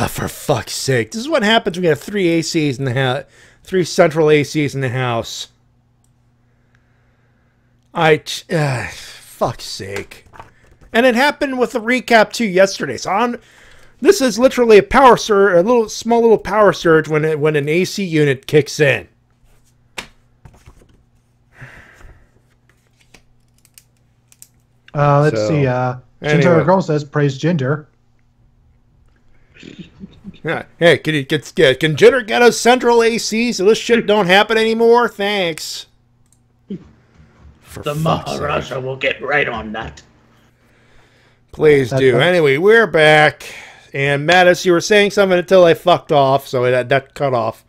For fuck's sake. This is what happens when you have three ACs in the house. Three central ACs in the house. Fuck's sake. And it happened with the recap too yesterday. So this is literally a power surge, a small little power surge when an AC unit kicks in. Let's see. Anyway. Girl says praise Jinder. Yeah. Hey, can Jinder get a central AC so this shit don't happen anymore? Thanks. The Maharaja will get right on that. Please do. Anyway, we're back. And Mattis, you were saying something until I fucked off, so that cut off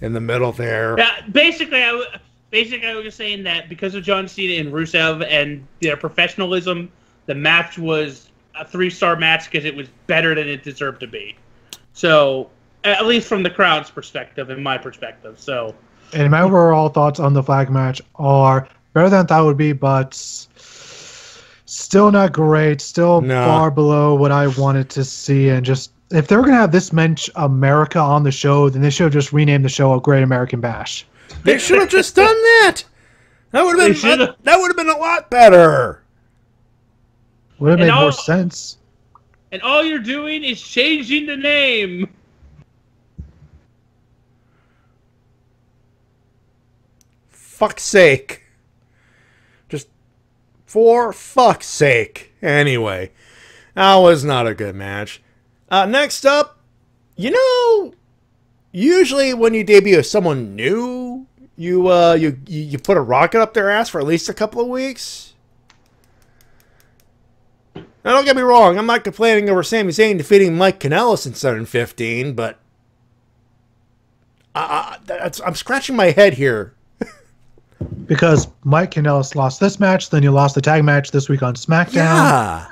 in the middle there. Yeah, basically, I was saying that because of John Cena and Rusev and their professionalism, the match was a 3-star match because it was better than it deserved to be. So, at least from the crowd's perspective and my perspective. So, and my overall thoughts on the flag match are better than I thought it would be, but still not great. Still far below what I wanted to see. And just if they were going to have this much America on the show, then they should have just renamed the show a Great American Bash. They should have just done that. That would have been a lot better. Would have made more sense. And all you're doing is changing the name. Fuck's sake. Just for fuck's sake. Anyway, that was not a good match. Next up, usually when you debut someone new, you put a rocket up their ass for at least a couple of weeks. Now, don't get me wrong, I'm not complaining over Sami Zayn defeating Mike Kanellis in 7-15, but I'm scratching my head here. Because Mike Kanellis lost this match, then you lost the tag match this week on SmackDown. Yeah.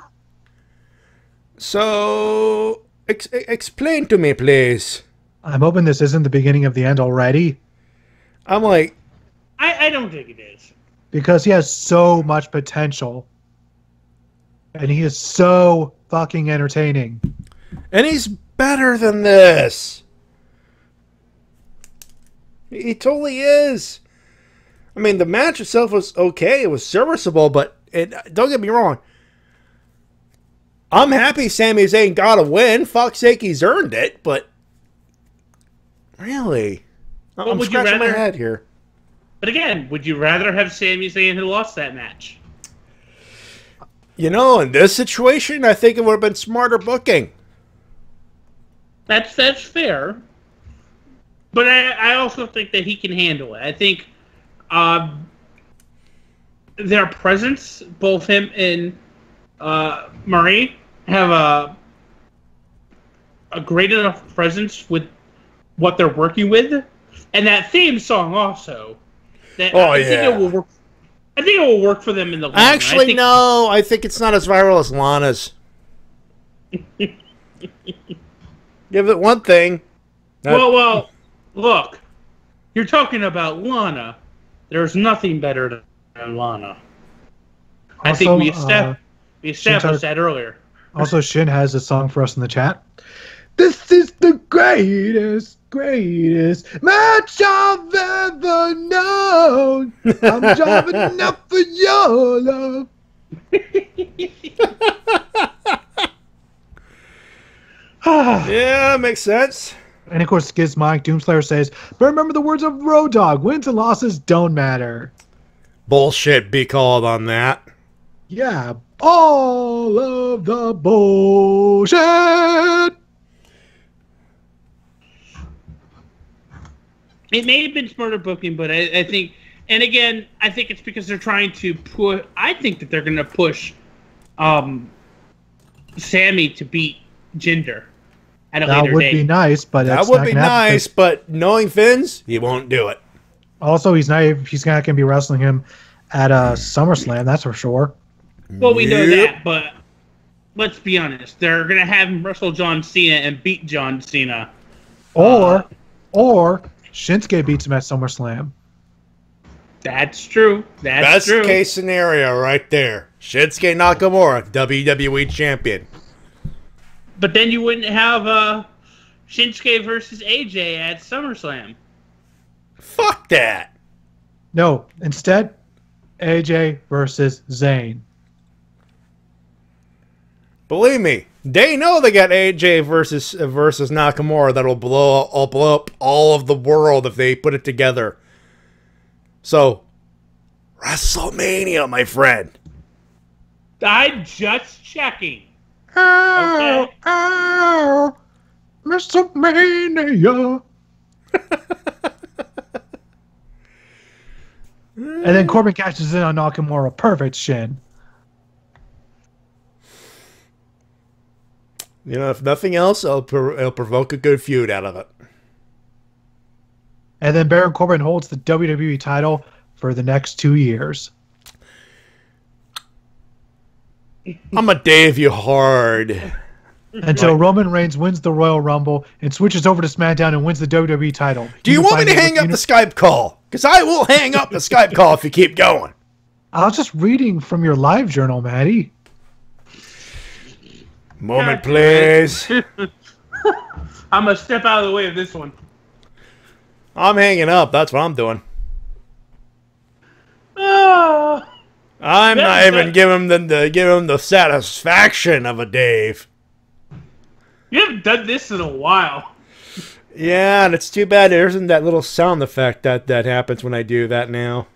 So, explain to me, please. I'm hoping this isn't the beginning of the end already. I'm like... I don't think it is. Because he has so much potential. And he is so fucking entertaining. And he's better than this. He totally is. I mean, the match itself was okay. It was serviceable, but don't get me wrong. I'm happy Sami Zayn got a win. Fuck's sake, he's earned it, but really? I'm scratching my head here. But again, would you rather have Sami Zayn who lost that match? In this situation, I think it would have been smarter booking. That's fair. But I also think that he can handle it. I think their presence, both him and Marie, have a great enough presence with what they're working with. And that theme song also. I think it will work. I think it will work for them in the long run. Actually, no. I think it's not as viral as Lana's. Give it one thing. Well, look. You're talking about Lana. There's nothing better than Lana. I think we established that earlier. Also, Shin has a song for us in the chat. This is the greatest match I've ever known. I'm driving up for your love. Yeah, makes sense. And of course, Skiz Mike Doomslayer says, but remember the words of Road Dogg, wins and losses don't matter. Bullshit be called on that. Yeah, all of the bullshit. It may have been smarter booking, but I think, and again, I think it's because they're trying to put. I think that they're going to push Sammy to beat Jinder at a later date. That would be nice, but that would be nice. But knowing Vince, he won't do it. Also, he's not going to be wrestling him at SummerSlam. That's for sure. Well, we know that, but let's be honest. They're going to have him wrestle John Cena and beat John Cena, or Shinsuke beats him at SummerSlam. That's true. That's true. Best case scenario right there. Shinsuke Nakamura, WWE champion. But then you wouldn't have Shinsuke versus AJ at SummerSlam. Fuck that. No, instead, AJ versus Zayn. Believe me, they know they got AJ versus Nakamura that'll blow up all of the world if they put it together. So, WrestleMania, my friend. I'm just checking. Oh, Okay. oh, WrestleMania. And then Corbin cashes in on Nakamura. Perfect, Shin. You know, if nothing else, it'll provoke a good feud out of it. And then Baron Corbin holds the WWE title for the next 2 years. I'm a Dave you hard. Until Roman Reigns wins the Royal Rumble and switches over to SmackDown and wins the WWE title. Do you want me to hang up the Skype call? Because I will hang up the Skype call if you keep going. I was just reading from your live journal, Matty. Moment, please. I'm going to step out of the way of this one. I'm hanging up. That's what I'm doing. Oh, I'm not even giving them the satisfaction of a Dave. you haven't done this in a while. Yeah, and it's too bad there isn't that little sound effect that happens when I do that now.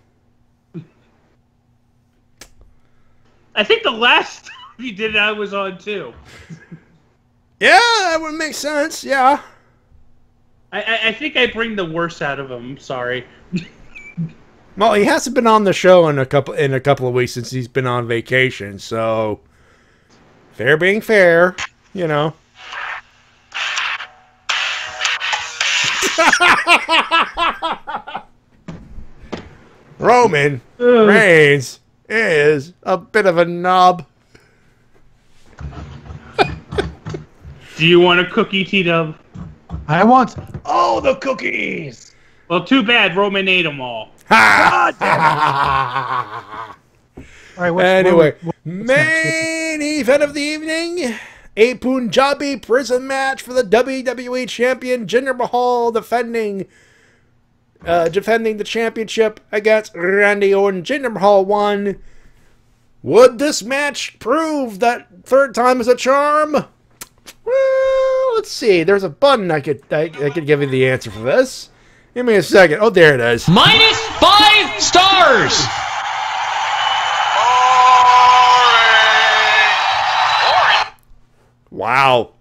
I think the last time you did it, I was on too. Yeah, that would make sense. Yeah. I think I bring the worst out of him. Sorry. Well, he hasn't been on the show in a couple of weeks since he's been on vacation, so fair being fair, you know. Roman Reigns is a bit of a knob. Do you want a cookie, T-Dub? I want all the cookies. Well, too bad Roman ate them all. God damn it. All right, Anyway, what's main event of the evening. A Punjabi prison match for the WWE Champion Jinder Mahal defending the championship against Randy Orton. Jinder Mahal won. Would this match prove that third time is a charm? Well, let's see. There's a button I could give you the answer for this. Give me a second. Oh, there it is. -5 stars. Wow.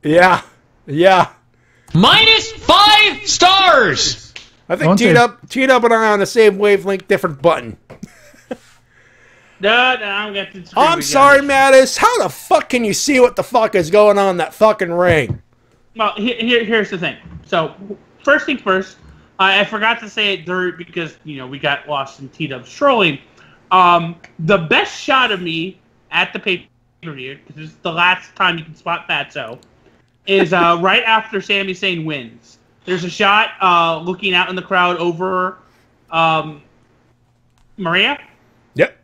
Yeah. -5 stars. I think T-Dub and I are on the same wavelength, different button. No, I'm going to disagree I'm with you. sorry, Mattis. How the fuck can you see what the fuck is going on in that fucking ring? Well, here's the thing. So, first thing first, I forgot to say it because, we got lost in T-Dub's trolling. The best shot of me at the pay-per-view, because this is the last time you can spot Fatso, is right after Sami Zayn wins. There's a shot looking out in the crowd over Maria. Yep.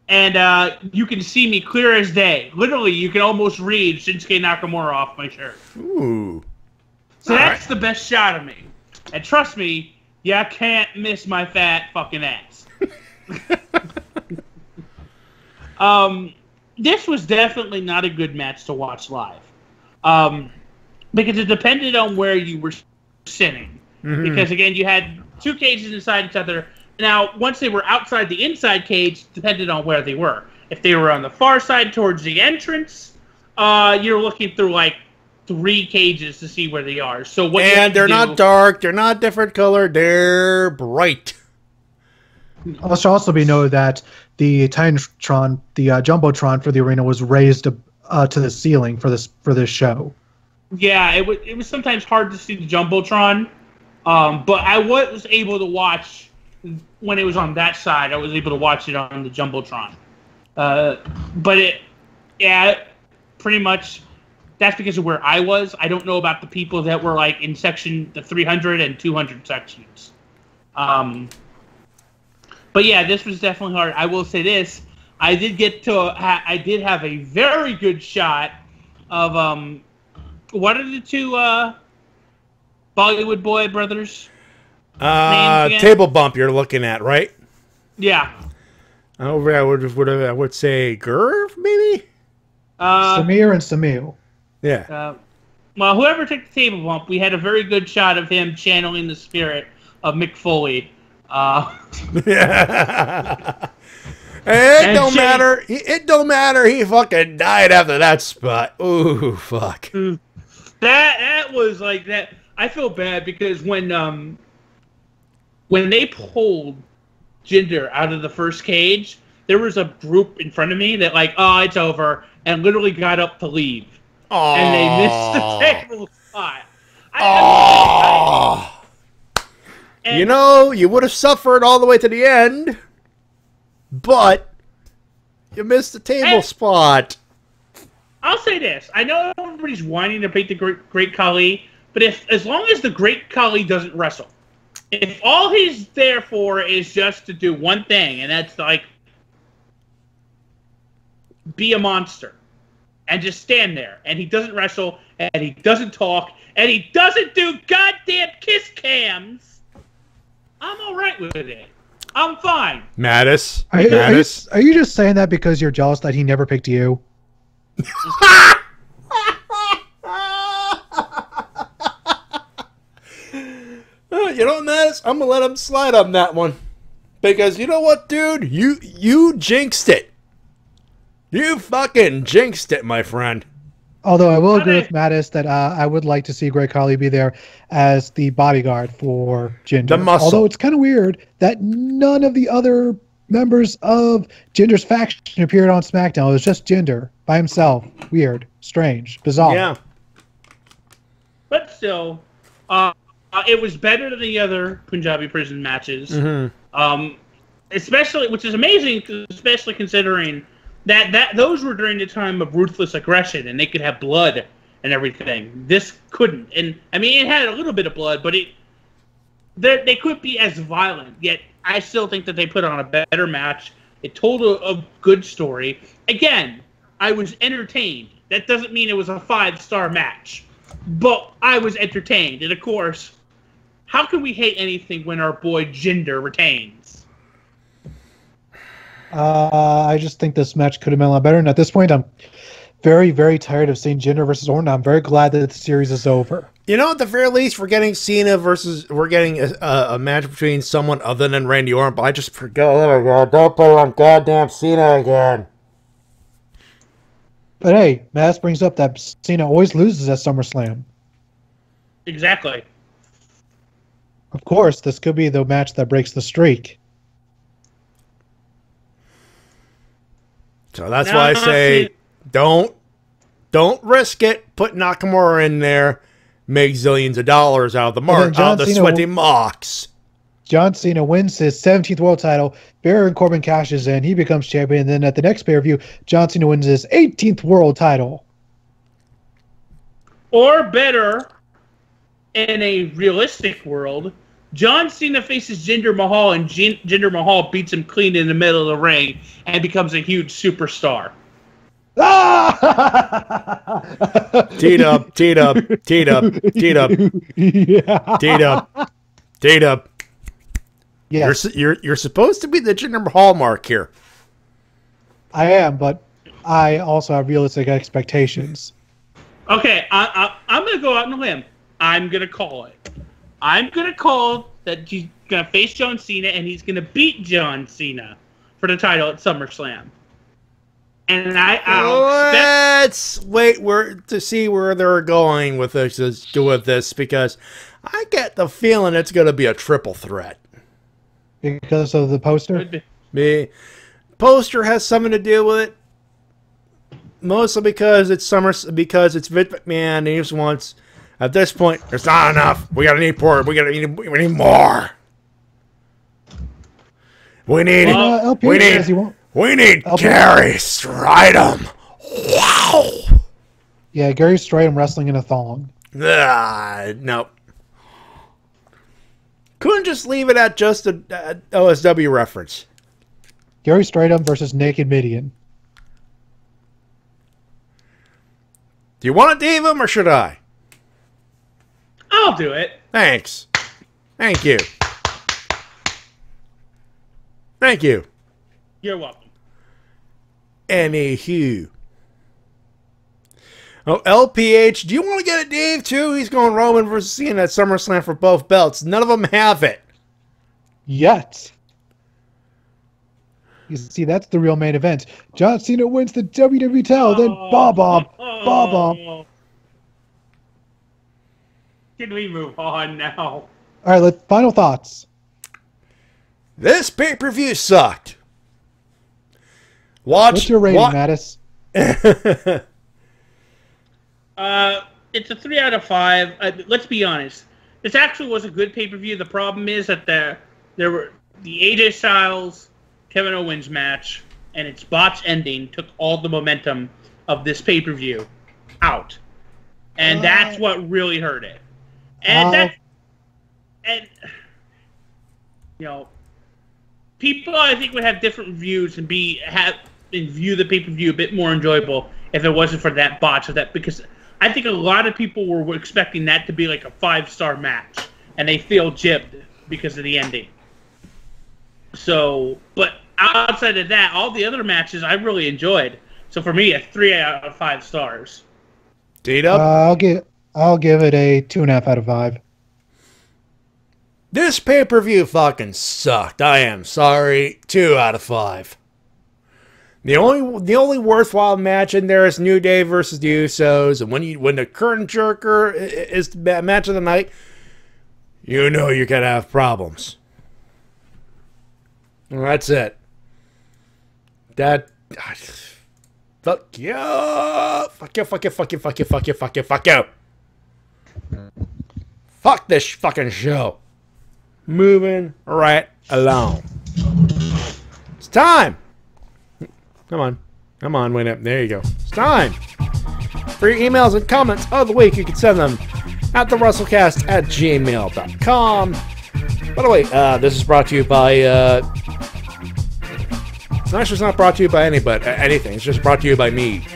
And you can see me clear as day. Literally, you can almost read Shinsuke Nakamura off my shirt. Ooh. So that's the best shot of me. And trust me, you can't miss my fat fucking ass. This was definitely not a good match to watch live. Because it depended on where you were sitting. Mm-hmm. Because, again, you had two cages inside each other. Now, once they were outside the inside cage, depended on where they were. If they were on the far side towards the entrance, you're looking through, 3 cages to see where they are. So what? And they're not dark. They're not different color. They're bright. It should also be noted that the Titantron, the Jumbotron for the arena was raised to the ceiling for this show. Yeah, it was sometimes hard to see the Jumbotron, but I was able to watch when it was on that side. I was able to watch it on the Jumbotron, but pretty much that's because of where I was. I don't know about the people that were in the 300 and 200 sections. But yeah, this was definitely hard. I will say this. I did get to. I did have a very good shot of what are the two Bollywood boy brothers? Table bump you're looking at, right? Yeah. I would say Gurv, maybe? Samir and Samil. Yeah. Well, whoever took the table bump, we had a very good shot of him channeling the spirit of Mick Foley. It don't matter. It don't matter. He fucking died after that spot. Ooh, fuck. That was like that. I feel bad because when they pulled Jinder out of the first cage, there was a group in front of me that like, oh, it's over, and literally got up to leave. Aww. And they missed the table spot. You know, you would have suffered all the way to the end, but you missed the table spot. I'll say this. I know everybody's whining to beat the Great Khali, but as long as the Great Khali doesn't wrestle, if all he's there for is just to do one thing, and that's like be a monster and just stand there, and he doesn't wrestle, and he doesn't talk, and he doesn't do goddamn kiss cams, I'm all right with it. I'm fine. Mattis. Are you just saying that because you're jealous that he never picked you? You know what, Mattis? I'm gonna let him slide on that one. Because you know what, dude? You jinxed it. You fucking jinxed it, my friend. Although I will agree with Mattis that I would like to see Great Khali be there as the bodyguard for Jinder. The muscle. Although it's kind of weird that none of the other members of Jinder's faction appeared on SmackDown. It was just Jinder by himself. Weird, strange, bizarre. Yeah. But still, it was better than the other Punjabi prison matches. Mm-hmm. Especially, which is amazing, especially considering that those were during the time of ruthless aggression, and they could have blood and everything. This couldn't, and I mean, it had a little bit of blood, but they couldn't be as violent. Yet, I still think that they put on a better match. It told a good story. Again, I was entertained. That doesn't mean it was a 5-star match, but I was entertained. And of course, how can we hate anything when our boy Jinder retains? I just think this match could have been a lot better. And at this point, I'm very, very tired of seeing Jinder versus Orton. I'm very glad that the series is over. You know, at the very least, we're getting we're getting a match between someone other than Randy Orton, but I just forgot. Oh my god, don't put it on goddamn Cena again. But hey, Mass brings up that Cena always loses at SummerSlam. Exactly. Of course, this could be the match that breaks the streak. So that's why I say, don't risk it. Put Nakamura in there. Make zillions of dollars out of the sweaty Mox. John Cena wins his 17th world title. Baron Corbin cashes in. He becomes champion. And then at the next pay-per-view, John Cena wins his 18th world title. Or better, in a realistic world, John Cena faces Jinder Mahal, and Jinder Mahal beats him clean in the middle of the ring and becomes a huge superstar. Teed up. Yes. You're supposed to be the Jinder Mahal mark here. I am, but I also have realistic expectations. Okay, I'm going to go out on a limb. I'm going to call it. I'm going to call that he's going to face John Cena, and he's going to beat John Cena for the title at SummerSlam. And let's wait to see where they're going with this, because I get the feeling it's going to be a triple threat. Because of the poster? The poster has something to do with it. Mostly because it's Vince McMahon, and he just wants. At this point, there's not enough. We need more. We need more. We need Gary Stridham. Wow. Yeah, Gary Stridham wrestling in a thong. No. Couldn't just leave it at just an OSW reference. Gary Stradum versus Naked Midian. Do you want to Dave him or should I? I'll do it. Thanks. Thank you. Thank you. You're welcome. Anywho. Oh, LPH, do you want to get it, Dave, too? He's going Roman versus Cena at SummerSlam for both belts. None of them have it. Yet. You see, that's the real main event. John Cena wins the WWE title, then Bob. Can we move on now? All right, final thoughts. This pay-per-view sucked. What's your rating, Mattis? It's a 3 out of 5. Let's be honest. This actually was a good pay-per-view. The problem is that there were the AJ Styles Kevin Owens match and its botch ending took all the momentum of this pay-per-view out. And that's what really hurt it. And people I think would have different views and view the pay-per-view a bit more enjoyable if it wasn't for that botch of that, because I think a lot of people were expecting that to be like a 5-star match and they feel gypped because of the ending. So, but outside of that, all the other matches I really enjoyed. So for me, a 3 out of 5 stars. D-Dub? I'll give it a 2.5 out of 5. This pay-per-view fucking sucked. I am sorry. 2 out of 5. The only worthwhile match in there is New Day versus the Usos, and when the curtain jerker is the match of the night, you know you're gonna have problems. Well, that's it. Fuck you. Fuck you, fuck you, fuck you, fuck you, fuck you, fuck you, fuck you. Fuck this fucking show. Moving right along. It's time. Come on, wait up. There you go. It's time for your emails and comments of the week. You can send them at the Wrestle-Cast@gmail.com. By the way, this is brought to you by. It's actually it's not brought to you by anything. It's just brought to you by me.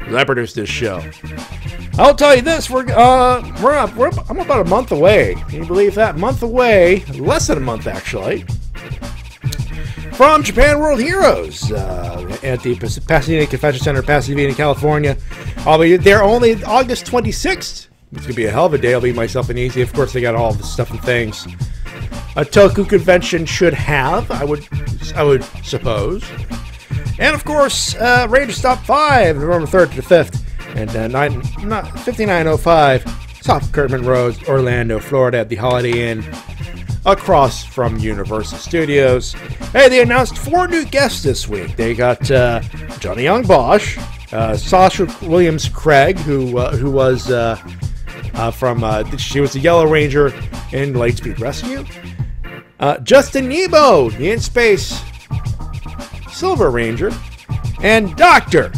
I produced this show. I'll tell you this: I'm about a month away. Can you believe that? Month away, less than a month actually, from Japan World Heroes at the Pasadena Convention Center, Pasadena, California. I'll be there only August 26th. It's gonna be a hell of a day. I'll be myself and easy. Of course, they got all the stuff and things a Toku convention should have. I would suppose. And of course, Rangers Top 5, November 3rd to the 5th, and 5905 South Kirkman Road, Orlando, Florida, at the Holiday Inn, across from Universal Studios. Hey, they announced 4 new guests this week. They got Johnny Young Bosch, Sasha Williams Craig, who was she was the Yellow Ranger in Lightspeed Rescue. Justin Nebo, the In-Space Silver Ranger, and Dr.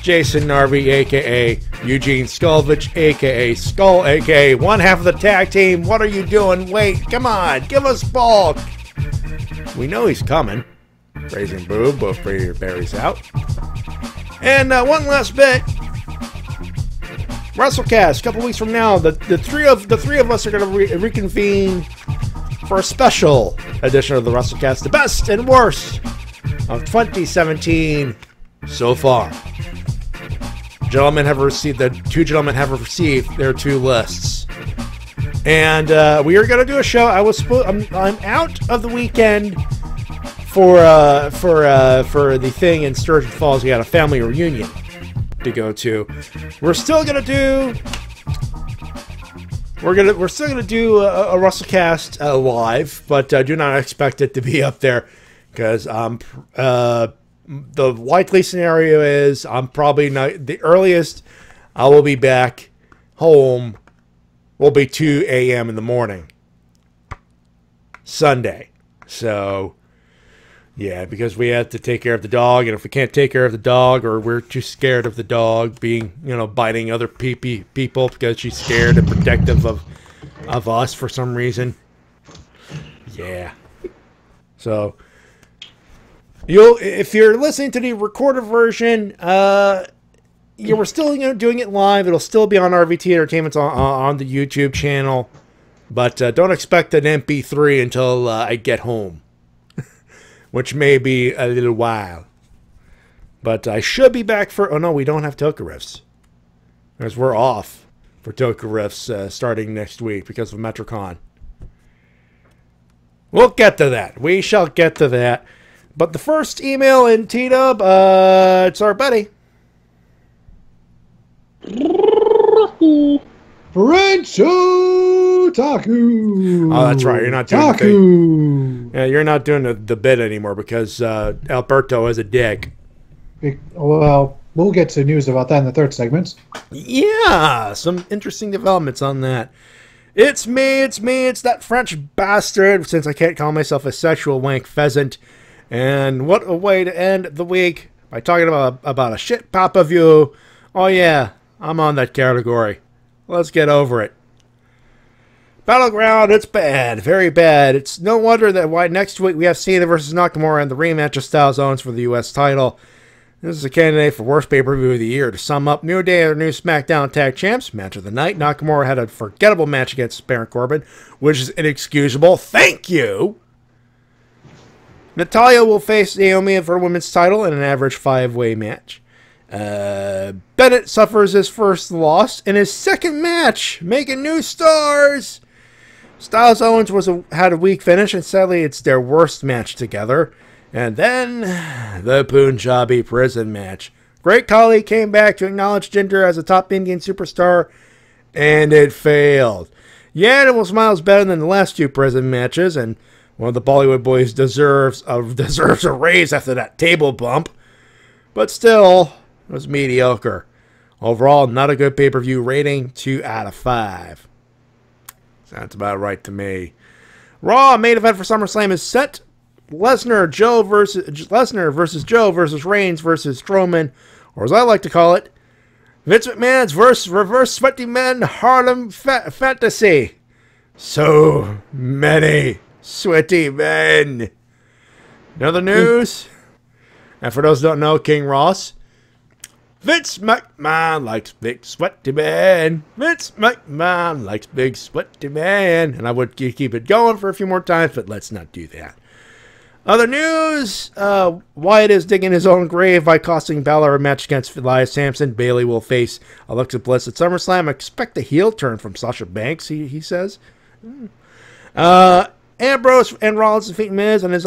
Jason Narvi, a.k.a. Eugene Skulvich, a.k.a. Skull, a.k.a. one half of the tag team. What are you doing? Wait, come on, give us Bulk. We know he's coming. Raising Boob, both berries out. And one last bit. Wrestle-Cast, a couple weeks from now, the three of us are going to reconvene for a special edition of the Wrestle-Cast, the best and worst of 2017 so far. The two gentlemen have received their 2 lists, and we are going to do a show. I'm out of the weekend for the thing in Sturgeon Falls. We got a family reunion to go to. We're still gonna do a Wrestle-Cast live, but do not expect it to be up there, because the likely scenario is I'm probably not the earliest I will be back home will be 2 a.m. in the morning Sunday. So yeah, because we have to take care of the dog, and if we can't take care of the dog, or we're too scared of the dog being, biting other people because she's scared and protective of us for some reason. Yeah. So If you're listening to the recorded version, we're still doing it live. It'll still be on RVT Entertainment's on the YouTube channel, but don't expect an MP3 until I get home, which may be a little while. But I should be back for... Oh, no, we don't have Toka Riffs. Because we're off for Toka Riffs starting next week because of MetroCon. We'll get to that. We shall get to that. But the first email in T-Dub, it's our buddy. Frencho Taku. Oh, that's right. You're not doing Taku. Yeah, you're not doing the bit anymore because Alberto is a dick. Well, we'll get to news about that in the third segment. Yeah, some interesting developments on that. It's me, it's that French bastard, since I can't call myself a sexual wank pheasant. And what a way to end the week by talking about a shit pay-per-view. Oh yeah, I'm on that category. Let's get over it. Battleground, it's bad, very bad. It's no wonder that why next week we have Cena versus Nakamura and the rematch of Styles Owens for the U.S. title. This is a candidate for worst pay-per-view of the year. To sum up, New Day are new SmackDown Tag Champs. Match of the night. Nakamura had a forgettable match against Baron Corbin, which is inexcusable. Thank you! Natalya will face Naomi for the women's title in an average 5-way match. Bennett suffers his first loss in his second match, making new stars. Styles Owens had a weak finish, and sadly it's their worst match together. And then, the Punjabi prison match. Great Khali came back to acknowledge Jinder as a top Indian superstar, and it failed. Yeah, it was miles better than the last two prison matches, and one of the Bollywood boys deserves a raise after that table bump. But still, it was mediocre. Overall, not a good pay-per-view rating, 2 out of 5. Sounds about right to me. Raw main event for SummerSlam is set. Lesnar versus Joe versus Reigns versus Strowman, or as I like to call it, Vince McMahon's reverse sweaty men Harlem fantasy. So many sweaty men. Another news, and for those who don't know, King Ross, Vince McMahon likes big sweaty men. Vince McMahon likes big sweaty men. And I would keep it going for a few more times, but let's not do that. Other news, Wyatt is digging his own grave by costing Balor a match against Elias Sampson. Bayley will face Alexa Bliss at SummerSlam. Expect a heel turn from Sasha Banks, he says. Ambrose and Rollins defeat Miz and his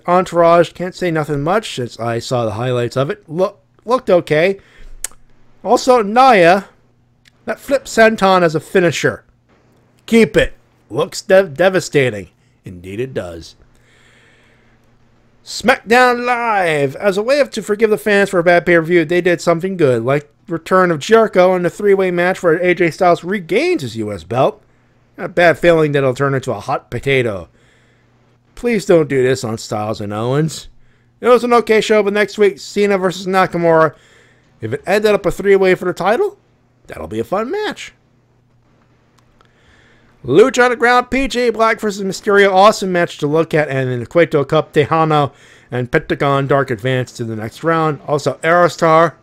entourage. Can't say nothing much since I saw the highlights of it. Looked okay. Also, Nia, that flip senton as a finisher. Keep it. Looks devastating. Indeed it does. SmackDown Live. As a way to forgive the fans for a bad pay-per-view, they did something good, like return of Jericho in a 3-way match where AJ Styles regains his U.S. belt. Got a bad feeling that it'll turn into a hot potato. Please don't do this on Styles and Owens. It was an okay show, but next week, Cena versus Nakamura. If it ended up a 3-way for the title, that'll be a fun match. Lucha Underground, PJ Black versus Mysterio, awesome match to look at, and in the Cueto Cup, Tejano and Pentagon Dark advance to the next round. Also, Aerostar,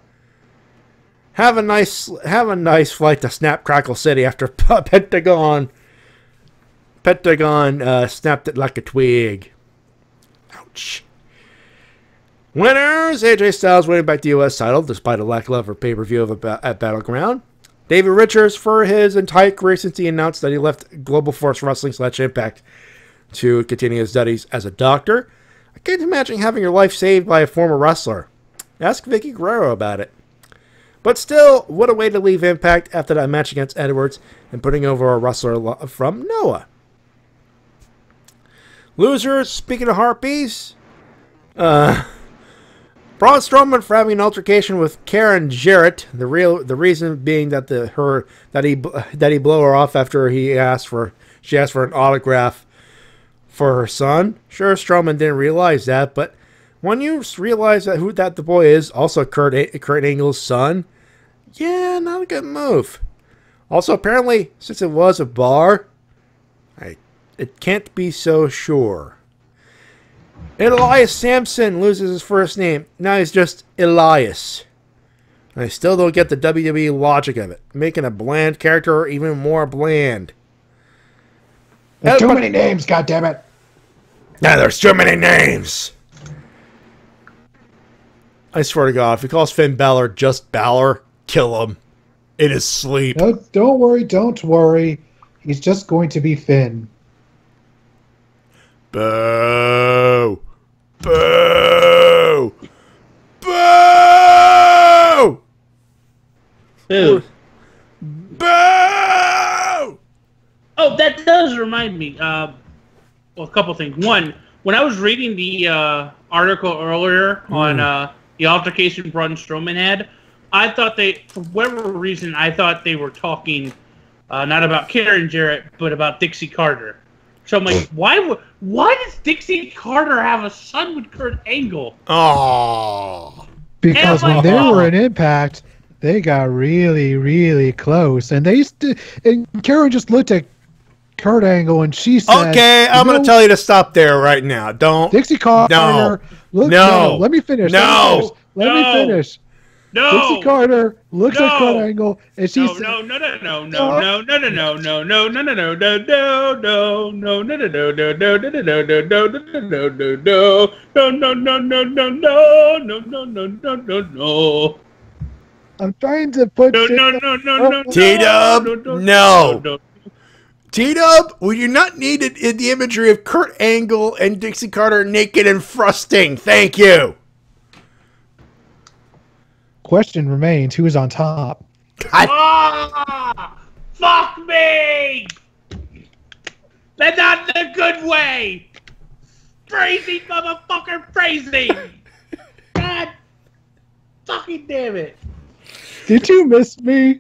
have a nice flight to Snap Crackle City after Pentagon snapped it like a twig. Ouch. Winners, AJ Styles winning back the U.S. title despite a lackluster pay-per-view at Battleground. David Richards for his entire career since he announced that he left Global Force Wrestling / Impact to continue his studies as a doctor. I can't imagine having your life saved by a former wrestler. Ask Vicky Guerrero about it. But still, what a way to leave Impact after that match against Edwards and putting over a wrestler from Noah. Losers, speaking of harpies, Braun Strowman for having an altercation with Karen Jarrett. The reason being that he blew her off after she asked for an autograph for her son. Sure, Strowman didn't realize that, but when you realize that who the boy is, also Kurt Angle's son, yeah, not a good move. Also, apparently, since it was a bar, it can't be so sure. Elias Sampson loses his first name. Now he's just Elias. I still don't get the WWE logic of it. Making a bland character even more bland. There's too many names, goddammit. Nah, there's too many names. I swear to God, if he calls Finn Balor just Balor, kill him in his sleep. No, don't worry. He's just going to be Finn. Boo! Boo! Boo! Boo. Boo! Oh, that does remind me. Well, a couple things. One, when I was reading the article earlier on the altercation Braun Strowman had, I thought for whatever reason, I thought they were talking not about Karen Jarrett, but about Dixie Carter. So I'm like, why does Dixie Carter have a son with Kurt Angle? Oh. Because when they were in Impact, they got really, really close, and and Karen just looked at Kurt Angle and she said, "Okay, I'm going to tell you to stop there right now. Don't." Dixie Carter. Let me finish. Let me finish. No. Dixie Carter looks at Kurt Angle and she said, No. I'm trying to put T-Dub, no. T-Dub, we do not need it in the imagery of Kurt Angle and Dixie Carter naked and thrusting. Thank you. Question remains, who is on top? Fuck me! That's not the good way! Crazy motherfucker, crazy! God fucking damn it! Did you miss me?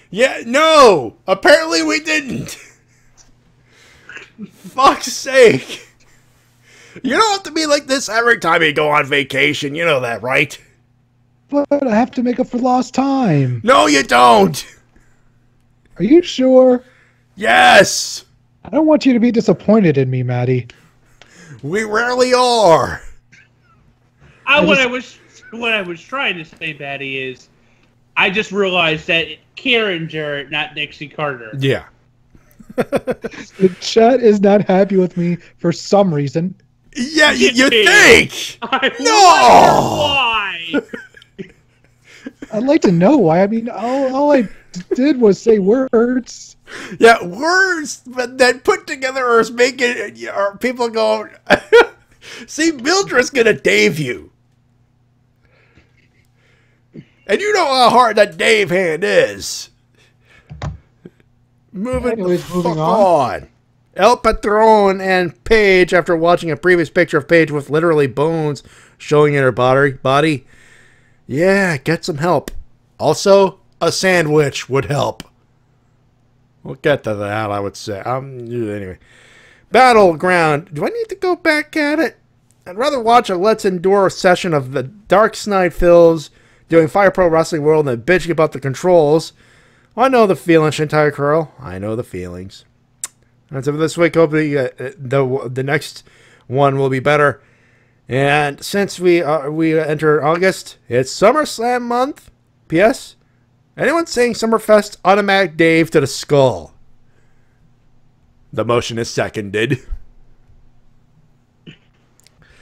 Yeah, no! Apparently we didn't! Fuck's sake! You don't have to be like this every time you go on vacation, you know that, right? But I have to make up for lost time. No, you don't! Are you sure? Yes! I don't want you to be disappointed in me, Matty. We rarely are. What I was trying to say, Matty, is I just realized that Karen Jarrett, not Dixie Carter. Yeah. The chat is not happy with me for some reason. Yeah, you think? I No! wonder why. Oh. I'd like to know why. I mean, all I did was say words. Yeah, words, but then put together is making people go, see, Mildred's going to Dave you. And you know how hard that Dave hand is. Moving on. El Patron and Paige, after watching a previous picture of Paige with literally bones showing in her body, yeah, get some help. Also, a sandwich would help. We'll get to that, I would say. Anyway. Battleground. Do I need to go back at it? I'd rather watch a Let's Endure session of the Dark Snide Phils doing Fire Pro Wrestling World than bitching about the controls. I know the feeling, Shintai Curl. I know the feelings. And so this week, hopefully, the next one will be better. And since we enter August, it's SummerSlam month. P.S. Anyone saying Summerfest, automatic Dave to the skull. The motion is seconded.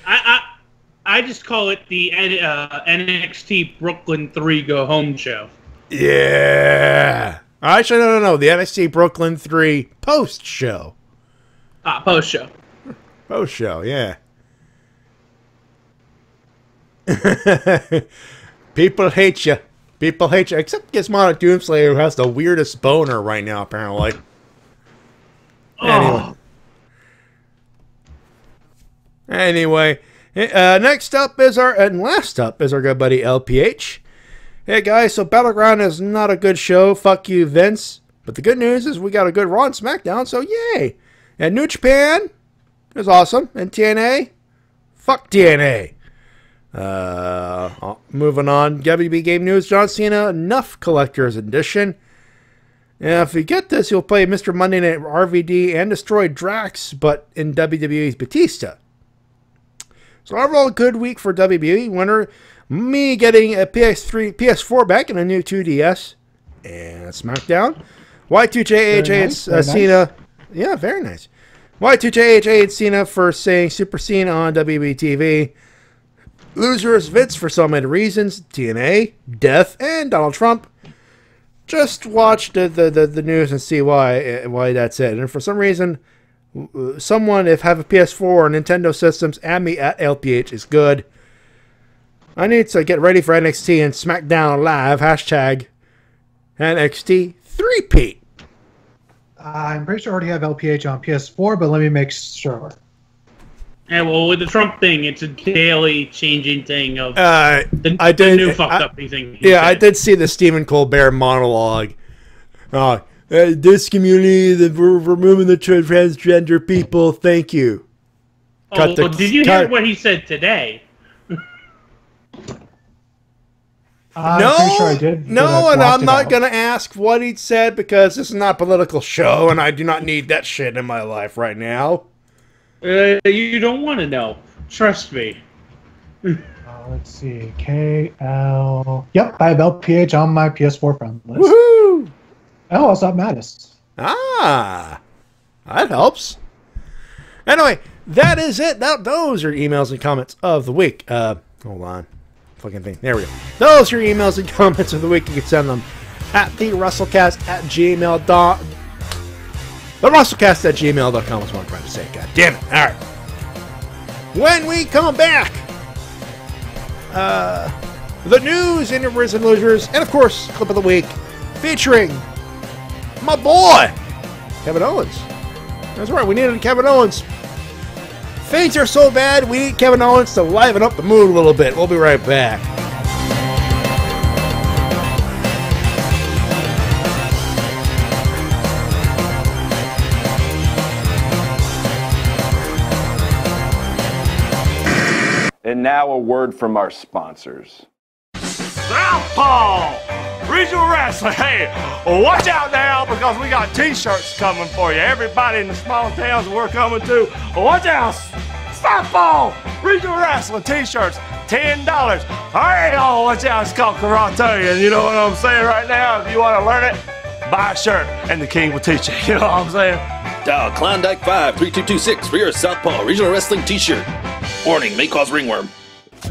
I just call it the NXT Brooklyn 3 Go Home show. Yeah. Actually, no. The NXT Brooklyn 3 post show. Post show. Post show, yeah. People hate you. People hate you. Except Gizmodo Doomslayer, who has the weirdest boner right now, apparently. Anyway. Next up is and last up is our good buddy LPH. Hey guys, so Battleground is not a good show. Fuck you, Vince. But the good news is we got a good Raw and SmackDown, so yay. And New Japan is awesome. And TNA, fuck TNA. Moving on. WB Game News, John Cena, enough Collector's Edition. And if you get this, you'll play Mr. Monday Night RVD and destroy Drax, but in WWE's Batista. So overall, good week for WBE. Winner, me getting a PS4 back and a new 2DS. And SmackDown. Y2JHA and Cena. Yeah, very nice. Y2JHA and Cena for saying Super Cena on WB TV. Losers, Vince for so many reasons. TNA, Death, and Donald Trump. Just watch the news and see why that's it. And for some reason, someone, if have a PS4 or Nintendo systems, add me at LPH is good. I need to get ready for NXT and SmackDown Live. Hashtag NXT 3P. I'm pretty sure I already have LPH on PS4, but let me make sure. Yeah, well, with the Trump thing, it's a daily changing thing of the new fucked up thing. Yeah, I did see the Stephen Colbert monologue. This community, we're removing the transgender people. Thank you. Did you hear what he said today? I'm sure I did. No, and I'm not going to ask what he said because this is not a political show, and I do not need that shit in my life right now. You don't want to know. Trust me. Let's see. KL. Yep, I have LPH on my PS4 friend list. Woohoo! Oh, it's not Mattis. Ah, that helps. Anyway, that is it. Those are emails and comments of the week. Hold on. Fucking thing. There we go. Those are your emails and comments of the week. You can send them at the Wrestle-Cast@gmail.com. The Wrestle-Cast@gmail.com is what I'm trying to say. God damn it. All right. When we come back, the news, interviews and losers, and of course, clip of the week featuring my boy, Kevin Owens. That's right. We needed Kevin Owens. Things are so bad, we need Kevin Owens to liven up the mood a little bit. We'll be right back. And now a word from our sponsors. Southpaw Regional Wrestling. Hey, watch out now because we got t-shirts coming for you. Everybody in the small towns we're coming to, watch out. Southpaw Regional Wrestling t-shirts, $10. Hey, oh, watch out. It's called karate, and you know what I'm saying right now? If you want to learn it, buy a shirt, and the king will teach you. You know what I'm saying? Dial Klondike 53226 for your Southpaw Regional Wrestling t-shirt. Warning, may cause ringworm.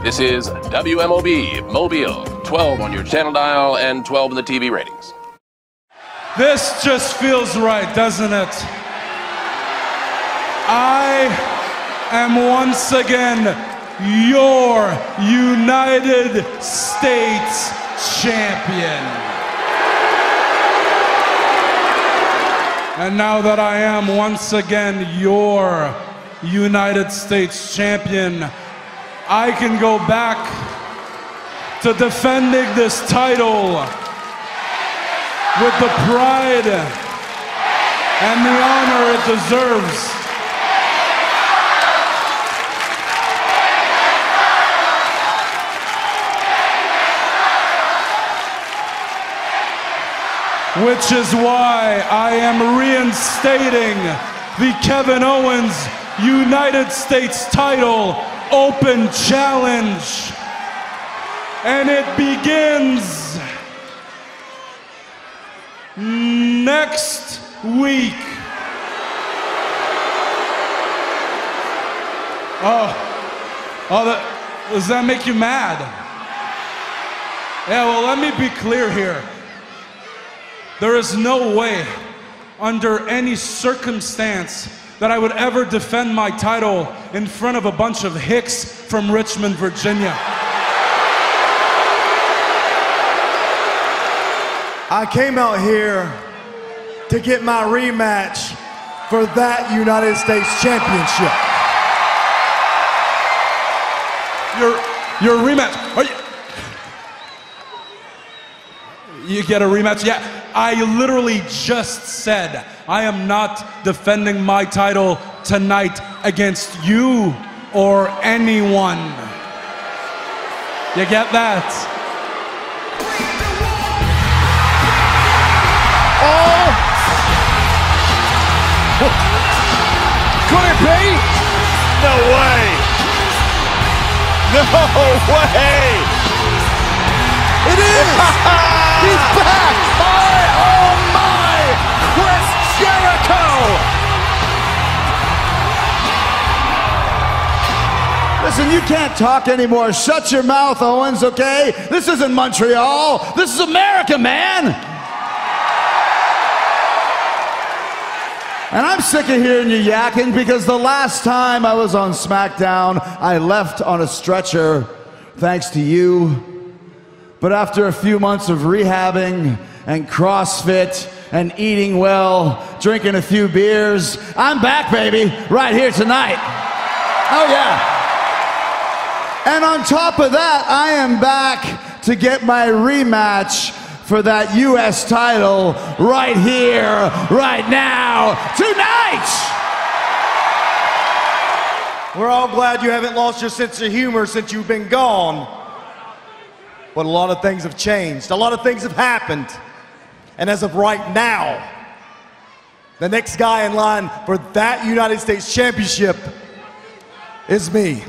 This is WMOB Mobile, 12 on your channel dial and 12 in the TV ratings. This just feels right, doesn't it? I am once again your United States champion. And now that I am once again your United States champion, I can go back to defending this title with the pride and the honor it deserves. Which is why I am reinstating the Kevin Owens United States title open challenge. And it begins next week. Does that make you mad? Yeah, well, let me be clear here. There is no way, under any circumstance, that I would ever defend my title in front of a bunch of hicks from Richmond, Virginia. I came out here to get my rematch for that United States Championship. Your rematch? You get a rematch? Yeah, I literally just said I am not defending my title tonight against you or anyone. You get that? Oh! Could it be? No way! No way! It is! He's back! Oh my! Chris Jericho! Listen, you can't talk anymore. Shut your mouth, Owens, okay? This isn't Montreal. This is America, man! And I'm sick of hearing you yakking because the last time I was on SmackDown, I left on a stretcher thanks to you. But after a few months of rehabbing and CrossFit and eating well, drinking a few beers, I'm back, baby, right here tonight. Oh, yeah. And on top of that, I am back to get my rematch for that U.S. title right here, right now, tonight! We're all glad you haven't lost your sense of humor since you've been gone. But a lot of things have changed. A lot of things have happened. And as of right now, the next guy in line for that United States Championship is me.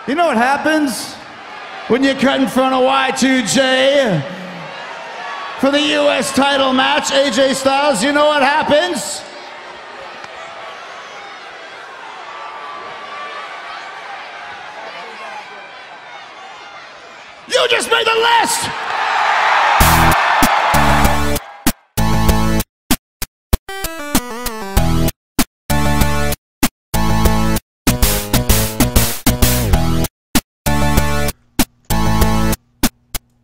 You know what happens when you cut in front of Y2J for the U.S. title match, AJ Styles? You know what happens? You just made the list!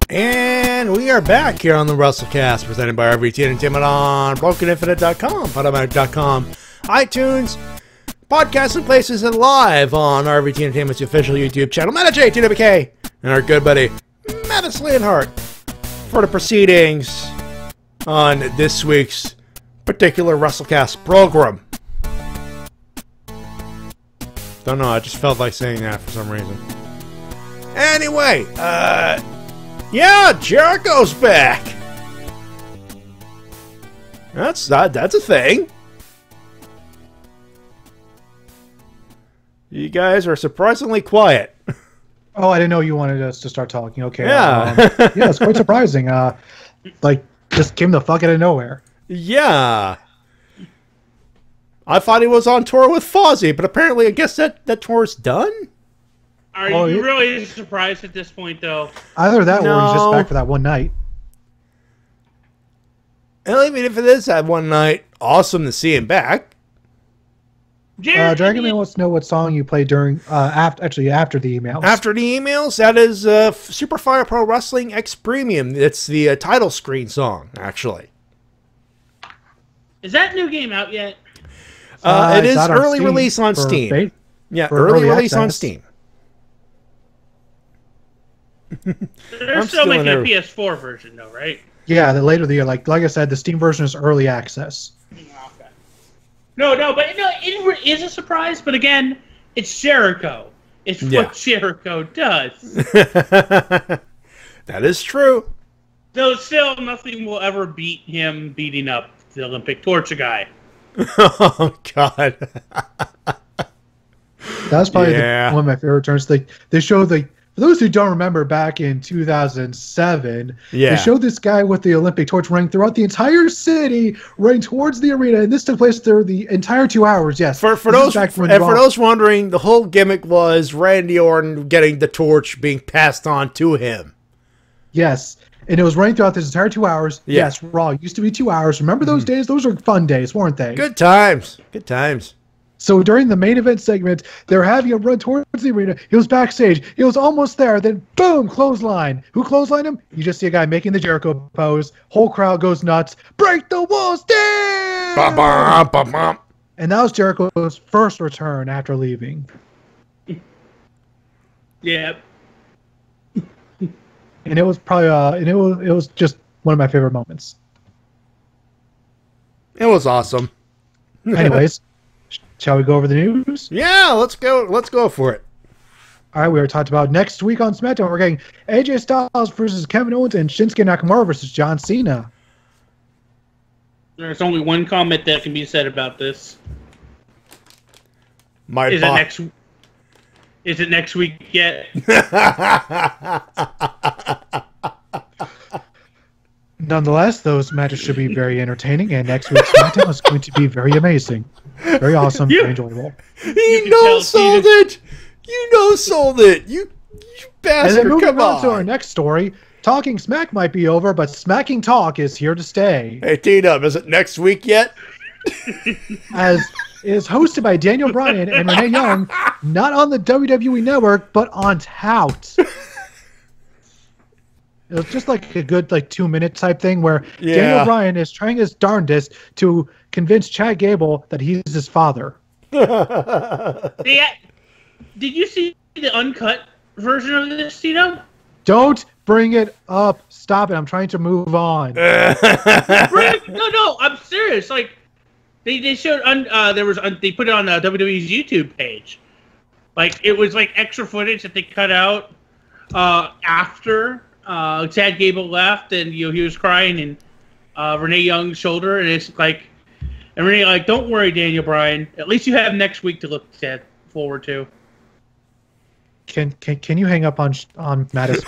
And we are back here on the Wrestle-Cast, presented by RVT Entertainment on BrokenInfinite.com, Podomatic.com, iTunes, podcasts and places, and live on RVT Entertainment's official YouTube channel. Matty J, TWK, and our good buddy, Matty Leonheart, for the proceedings on this week's particular Wrestle-Cast program. Don't know, I just felt like saying that for some reason. Anyway, yeah, Jericho's back. That's a thing. You guys are surprisingly quiet. Oh, I didn't know you wanted us to start talking. Okay. Yeah. Yeah, it's quite surprising. Like, just came the fuck out of nowhere. Yeah. I thought he was on tour with Fozzy, but apparently I guess that tour's done? Are you really surprised at this point, though? Either that or he's just back for that one night. And even if it is that one night, awesome to see him back. Dragon Man wants to know what song you played during, after the emails. After the emails, that is Superfire Pro Wrestling X Premium. It's the title screen song, actually. Is that new game out yet? It is early release on Steam. Yeah, early release on Steam. They're still making a PS4 version, though, right? Yeah, the later the year. Like I said, the Steam version is early access. Okay. No, but it is a surprise. But again, it's Jericho. It's what Jericho does. That is true. Though still, nothing will ever beat him beating up the Olympic torture guy. Oh God. That was probably one of my favorite turns. They showed for those who don't remember, back in 2007, they showed this guy with the Olympic torch running throughout the entire city, running towards the arena, and this took place through the entire 2 hours. Yes. For those wondering, the whole gimmick was Randy Orton getting the torch being passed on to him. Yes. And it was running throughout this entire 2 hours. Yeah. Yes, Raw used to be 2 hours. Remember those days? Those were fun days, weren't they? Good times. Good times. So during the main event segment, they were having him run towards the arena. He was backstage. He was almost there. Then, boom, clothesline. Who clotheslined him? You just see a guy making the Jericho pose. Whole crowd goes nuts. Break the walls down! Ba-bum. And that was Jericho's first return after leaving. Yep. And it was probably, it was just one of my favorite moments. It was awesome. Anyways. Shall we go over the news? Yeah, let's go. Let's go for it. All right, we were talked about next week on SmackDown. We're getting AJ Styles versus Kevin Owens and Shinsuke Nakamura versus John Cena. There's only one comment that can be said about this. Is it next week yet? Nonetheless, those matches should be very entertaining, and next week's SmackDown is going to be very amazing. Very awesome, very enjoyable. You no-sold it! You no-sold it! You bastard, and then come moving on to on! our next story, Talking Smack might be over, but Smacking Talk is here to stay. Hey, T-Dub, is it next week yet? As is hosted by Daniel Bryan and Renee Young, not on the WWE Network, but on Tout. It was just like a good 2-minute type thing where Daniel Bryan is trying his darndest to convince Chad Gable that he's his father. Yeah. Did you see the uncut version of this, Tito? Don't bring it up. Stop it. I'm trying to move on. No, I'm serious. Like, they showed they put it on WWE's YouTube page. Like, it was like extra footage that they cut out after Chad Gable left, and he was crying in Renee Young's shoulder, and it's like, and Renee like, don't worry, Daniel Bryan. At least you have next week to look forward to. Can you hang up on Mattis?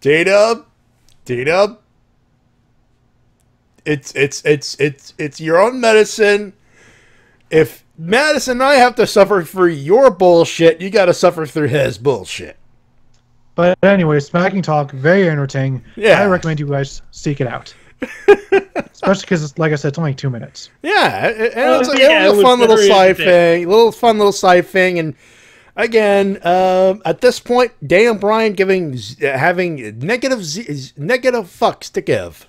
T-Dub, it's your own medicine. If Madison and I have to suffer for your bullshit, you got to suffer through his bullshit. But anyway, Smacking Talk, very entertaining. Yeah. I recommend you guys seek it out. Especially because, like I said, it's only 2 minutes. Yeah, it was a fun little side thing, and again, at this point, Daniel Bryan having negative fucks to give.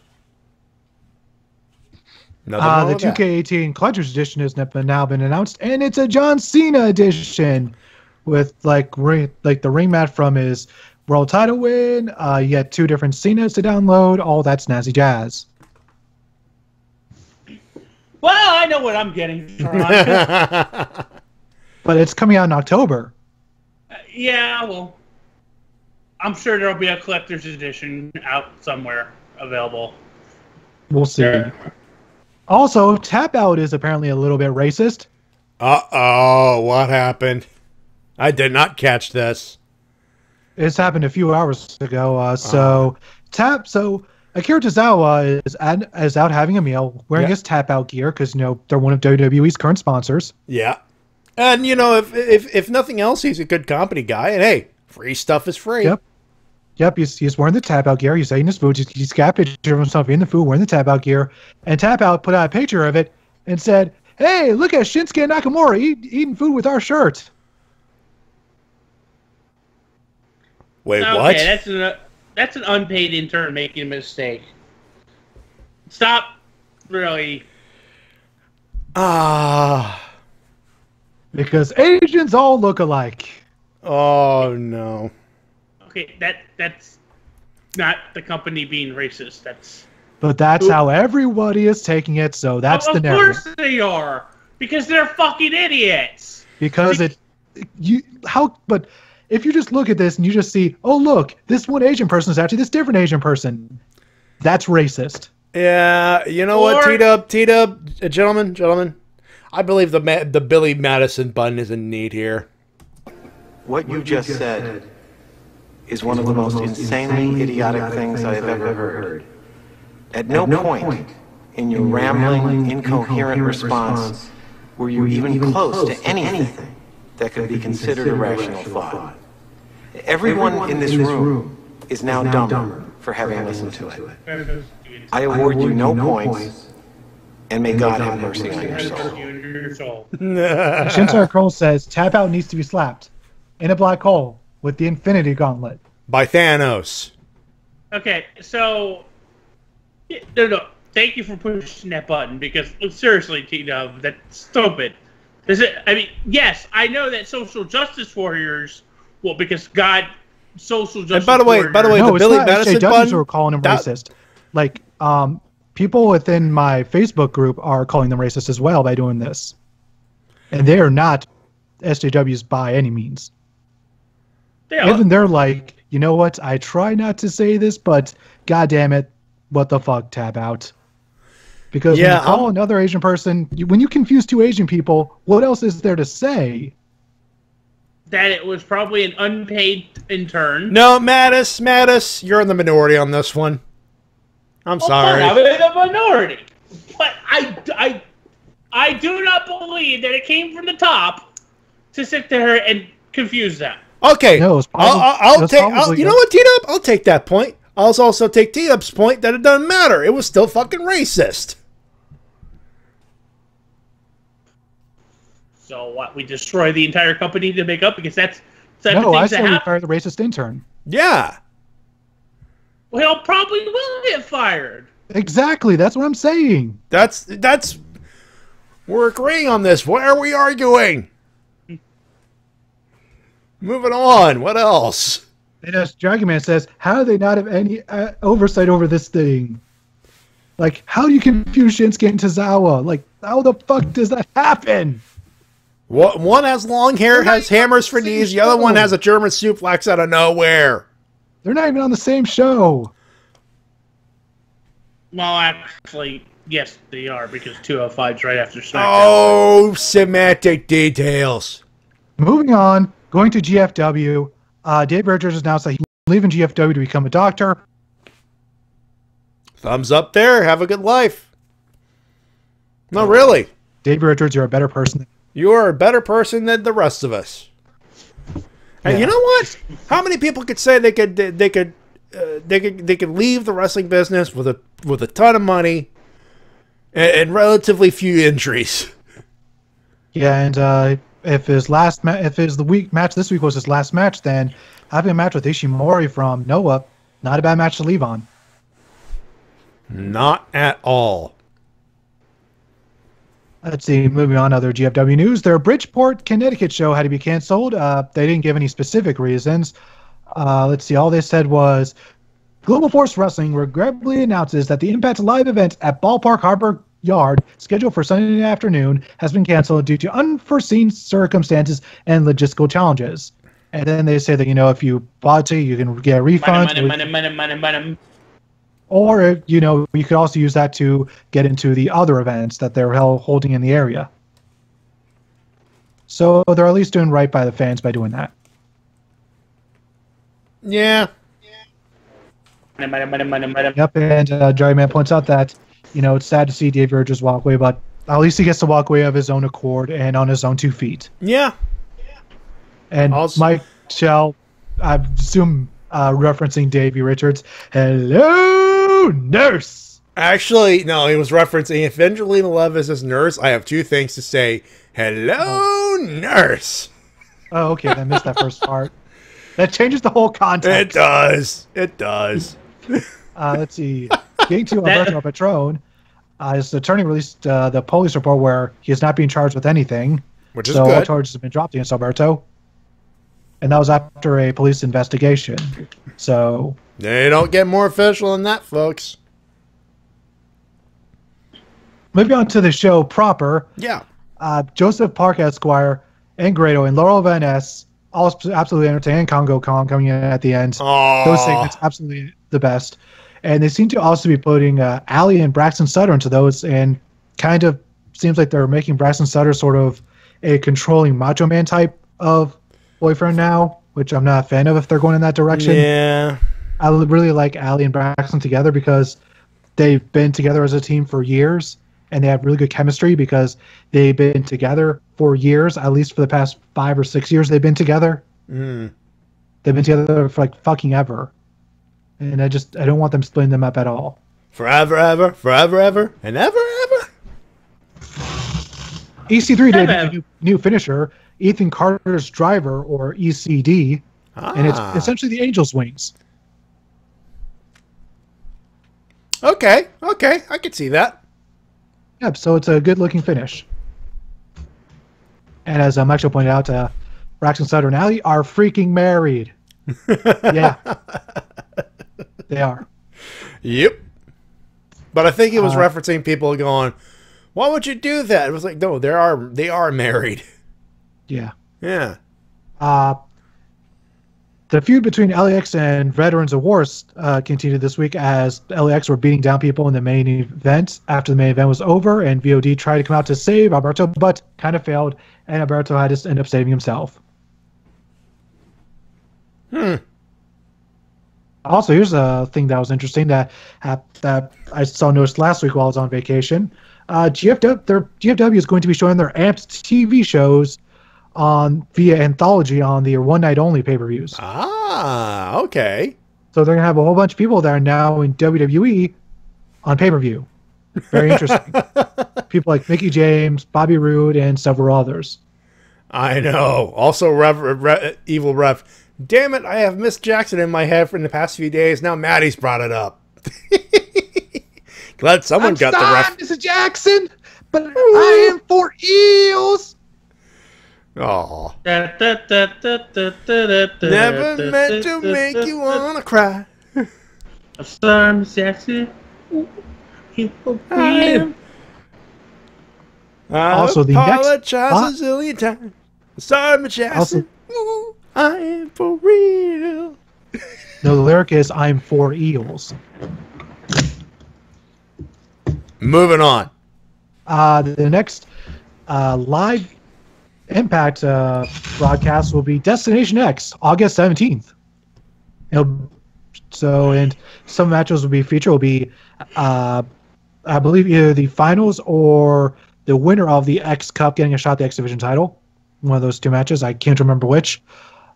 The 2K18 Collector's Edition has now been announced, and it's a John Cena edition with the ring mat from his world title win. You get 2 different Cenas to download. All that snazzy jazz. Well, I know what I'm getting. But it's coming out in October. Yeah, well, I'm sure there'll be a collector's edition out somewhere available. We'll see. Yeah. Also, Tap Out is apparently a little bit racist. Uh-oh, what happened? I did not catch this. It's happened a few hours ago. Akira Tozawa is out having a meal, wearing his Tap Out gear because they're one of WWE's current sponsors. Yeah, and if nothing else, he's a good company guy, and hey, free stuff is free. Yep. He's wearing the Tap Out gear. He's eating his food. He's got a picture of himself in the food wearing the Tap Out gear, and Tap Out put out a picture of it and said, "Hey, look at Shinsuke Nakamura eating food with our shirt." Wait, what? That's an unpaid intern making a mistake. Stop, really. Because Asians all look alike. Oh no. Okay, that's not the company being racist. But that's how everybody is taking it. So that's the narrative. Of course they are, because they're fucking idiots. But if you just look at this and you just see, oh look, this one Asian person is actually this different Asian person, that's racist. Yeah, you know what, T-Dub, gentlemen, I believe the Billy Madison button is in need here. What you just said is one of the most insanely idiotic things I have ever heard. At no point in your rambling, incoherent response were you even close to anything that could be considered a rational thought. Everyone in this room is now dumber for having listened to it. I award you no points, and may God have mercy on your soul. Shinsuke Kroll says Tap Out needs to be slapped in a black hole with the Infinity Gauntlet by Thanos. Okay, so no. Thank you for pushing that button, because seriously, T-Dub, that's stupid. Yes, I know that social justice warriors. Well, because God, social justice. And by the way, the Billy Madison button, who are calling him racist. Like, people within my Facebook group are calling them racist as well by doing this, and they are not SJWs by any means. Even they're like, you know what? I try not to say this, but God damn it, what the fuck, Tap Out. Because when you call another Asian person, when you confuse 2 Asian people, what else is there to say? that it was probably an unpaid intern. No, Mattis, you're in the minority on this one. I'm sorry. I'm in the minority. But I do not believe that it came from the top to sit there and confuse them. Okay, No, I'll take. You know what, T-Dub? I'll take that point. I'll also take T-Dub's point that it doesn't matter. It was still fucking racist. So what? We destroy the entire company to make up because that's No, I say we fire the racist intern. Yeah. Well, he'll probably will get fired. Exactly. That's what I'm saying. That's. We're agreeing on this. Why are we arguing? Moving on. What else? And as Dragon Man says, how do they not have any oversight over this thing? Like, how do you confuse Shinsuke and Tozawa? Like, how the fuck does that happen? One has long hair, has hammers for knees. The other one has a German suplex out of nowhere. They're not even on the same show. Well, actually, yes, they are because 205's right after SmackDown. Oh, semantic details. Moving on, going to GFW. Dave Richards announced that he's leaving GFW to become a doctor. Thumbs up there. Have a good life. No, really. Dave Richards, you're a better person. You are a better person than the rest of us. And you know what? How many people could say they could leave the wrestling business with a ton of money and relatively few injuries? Yeah, and if his match this week was his last match, then having a match with Ishimori from Noah, not a bad match to leave on. Not at all. Let's see, moving on to other GFW news. Their Bridgeport, Connecticut show had to be canceled. They didn't give any specific reasons. Let's see, all they said was, Global Force Wrestling regretfully announces that the Impact Live event at Ballpark Harbor Yard, scheduled for Sunday afternoon, has been canceled due to unforeseen circumstances and logistical challenges. And then they say that, if you bought it, you can get a refund. Money. Or, you could also use that to get into the other events that they're holding in the area. So they're at least doing right by the fans by doing that. Yeah. Money. Yep, and Jerry Man points out that, it's sad to see Dave Richards walk away, but at least he gets to walk away of his own accord and on his own 2 feet. Yeah. And also, Mike Shell, I assume referencing Davey Richards, hello, nurse. Actually, no, he was referencing if Angelina Love is his nurse, I have 2 things to say. Hello, nurse. Oh, okay, I missed that first part. That changes the whole context. It does. Let's see. Getting to Alberto Patron, his attorney released the police report where he is not being charged with anything. Which is so good. All charges have been dropped against Alberto. And that was after a police investigation. So they don't get more official than that, folks. Moving on to the show proper. Yeah. Joseph Park Esquire and Grado and Laurel Van Ness, all absolutely entertaining. Congo Kong coming in at the end. Aww. Those segments absolutely the best. And they seem to also be putting Allie and Braxton Sutter into those, and kind of seems like they're making Braxton Sutter sort of a controlling Macho Man type of boyfriend now, which I'm not a fan of if they're going in that direction. Yeah. I really like Allie and Braxton together because they've been together as a team for years, and they have really good chemistry because they've been together for years, at least for the past 5 or 6 years they've been together. Mm. They've been together for like fucking ever. And I don't want them splitting them up at all. Forever, ever, and ever. EC3 did a new finisher, Ethan Carter's Driver, or ECD, and it's essentially the Angel's Wings. Okay, I could see that. Yep, so it's a good-looking finish. And as Michael pointed out, Braxton Sutter and Allie are freaking married. Yeah. They are. Yep. But I think he was referencing people going, why would you do that? It was like, no, they are married. Yeah. Yeah. The feud between LAX and Veterans of Wars continued this week as LAX were beating down people in the main event after the main event was over, and VOD tried to come out to save Alberto, but kind of failed, and Alberto had to end up saving himself. Also, here's a thing that was interesting that I saw noticed last week while I was on vacation. GFW is going to be showing their Amped TV shows via anthology on the one night only pay-per-views. Ah, okay. So they're gonna have a whole bunch of people that are now in WWE on pay-per-view. Very interesting. People like Mickey James, Bobby Roode, and several others. I know. Also, Evil Ref. Damn it, I have Miss Jackson in my head for the past few days. Now Matty's brought it up. Glad someone got the ref. Mr. Jackson, but I am for eels. Oh. Never meant to make you wanna cry. I'm sorry, Miss Jackson. Also, the apologize a zillion times. Sorry, Miss Jackson. I am for real. No, the lyric is "I'm for eels." Moving on. The next live Impact broadcast will be Destination X, August 17th. And some matches will be featured. Will be, I believe, either the finals or the winner of the X Cup getting a shot at the X Division title. One of those two matches. I can't remember which.